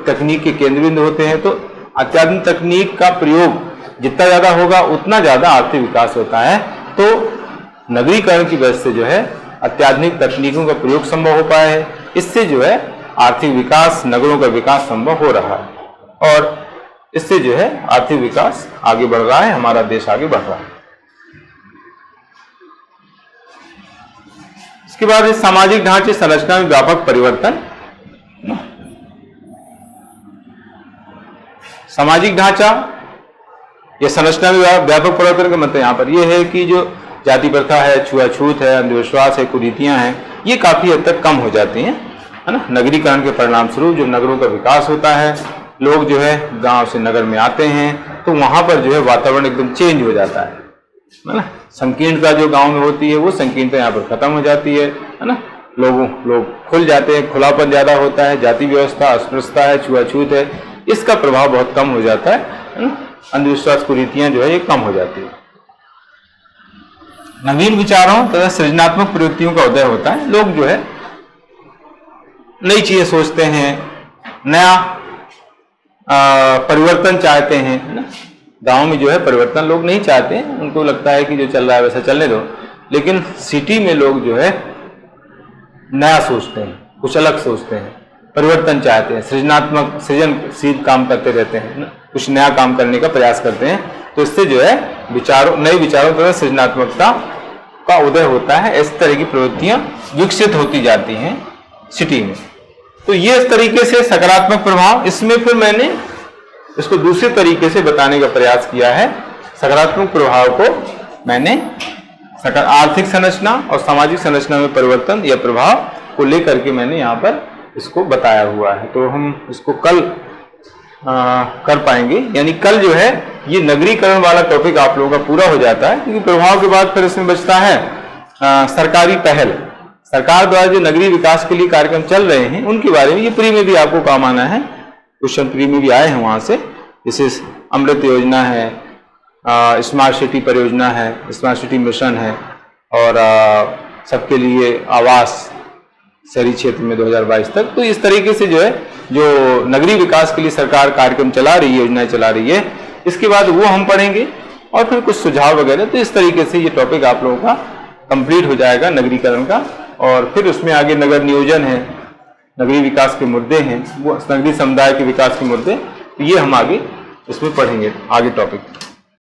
तकनीक के केंद्र बिंदु होते हैं, तो अत्याधुनिक तकनीक का प्रयोग जितना ज्यादा होगा उतना ज्यादा आर्थिक विकास होता है। तो नगरीकरण की वजह से जो है अत्याधुनिक तकनीकों का प्रयोग संभव हो पाया है, इससे जो है आर्थिक विकास, नगरों का विकास संभव हो रहा है और इससे जो है आर्थिक विकास आगे बढ़ रहा है, हमारा देश आगे बढ़ रहा है। इसके बाद सामाजिक ढांचे संरचना में व्यापक परिवर्तन। सामाजिक ढांचा या संरचना में व्यापक परिवर्तन का मतलब यहाँ पर यह है कि जो जाति प्रथा है, छुआछूत है, अंधविश्वास है, कुरीतियां हैं, ये काफी हद तक कम हो जाती हैं, है ना। नगरीकरण के परिणाम स्वरूप जो नगरों का विकास होता है, लोग जो है गांव से नगर में आते हैं तो वहां पर जो है वातावरण एकदम चेंज हो जाता है ना। संकीर्णता जो गांव में होती है वो संकीर्णता यहाँ पर खत्म हो जाती है ना। लोग खुल जाते हैं, खुलापन ज्यादा होता है, जाति व्यवस्था, अस्पृश्यता है, छुआछूत है, इसका प्रभाव बहुत कम हो जाता है ना। अंधविश्वास, कुरीतियां जो है ये कम हो जाती है। नवीन विचारों तथा सृजनात्मक प्रवृत्तियों का उदय होता है। लोग जो है नई चीजें सोचते हैं, नया परिवर्तन चाहते हैं, है ना। गांव में जो है परिवर्तन लोग नहीं चाहते हैं, उनको लगता है कि जो चल रहा है वैसा चलने दो। लेकिन सिटी में लोग जो है नया सोचते हैं, कुछ अलग सोचते हैं, परिवर्तन चाहते हैं, सृजनशील काम करते रहते हैं ना, कुछ नया काम करने का प्रयास करते हैं। तो इससे जो है नए विचारों तथा सृजनात्मकता का उदय होता है। इस तरह की प्रवृत्तियां विकसित होती जाती हैं सिटी में। तो ये इस तरीके से सकारात्मक प्रभाव। इसमें फिर मैंने इसको दूसरे तरीके से बताने का प्रयास किया है। सकारात्मक प्रभाव को मैंने आर्थिक संरचना और सामाजिक संरचना में परिवर्तन या प्रभाव को लेकर के मैंने यहाँ पर इसको बताया हुआ है। तो हम इसको कल कर पाएंगे, यानी कल जो है ये नगरीकरण वाला टॉपिक आप लोगों का पूरा हो जाता है, क्योंकि प्रभाव के बाद फिर इसमें बचता है सरकारी पहल। सरकार द्वारा जो नगरीय विकास के लिए कार्यक्रम चल रहे हैं उनके बारे में ये प्री में भी आपको काम आना है, क्वेश्चन प्री में भी आए हैं वहां से। जैसे अमृत योजना है, स्मार्ट सिटी परियोजना है, स्मार्ट सिटी मिशन है और सबके लिए आवास शहरी क्षेत्र में 2022 तक। तो इस तरीके से जो है जो नगरीय विकास के लिए सरकार कार्यक्रम चला रही है, योजनाएं चला रही है, इसके बाद वो हम पढ़ेंगे और फिर कुछ सुझाव वगैरह। तो इस तरीके से ये टॉपिक आप लोगों का कंप्लीट हो जाएगा नगरीकरण का। और फिर उसमें आगे नगर नियोजन है, नगरीय विकास के मुद्दे हैं, वो नगरीय समुदाय के विकास के मुद्दे, तो ये हम आगे इसमें पढ़ेंगे आगे टॉपिक।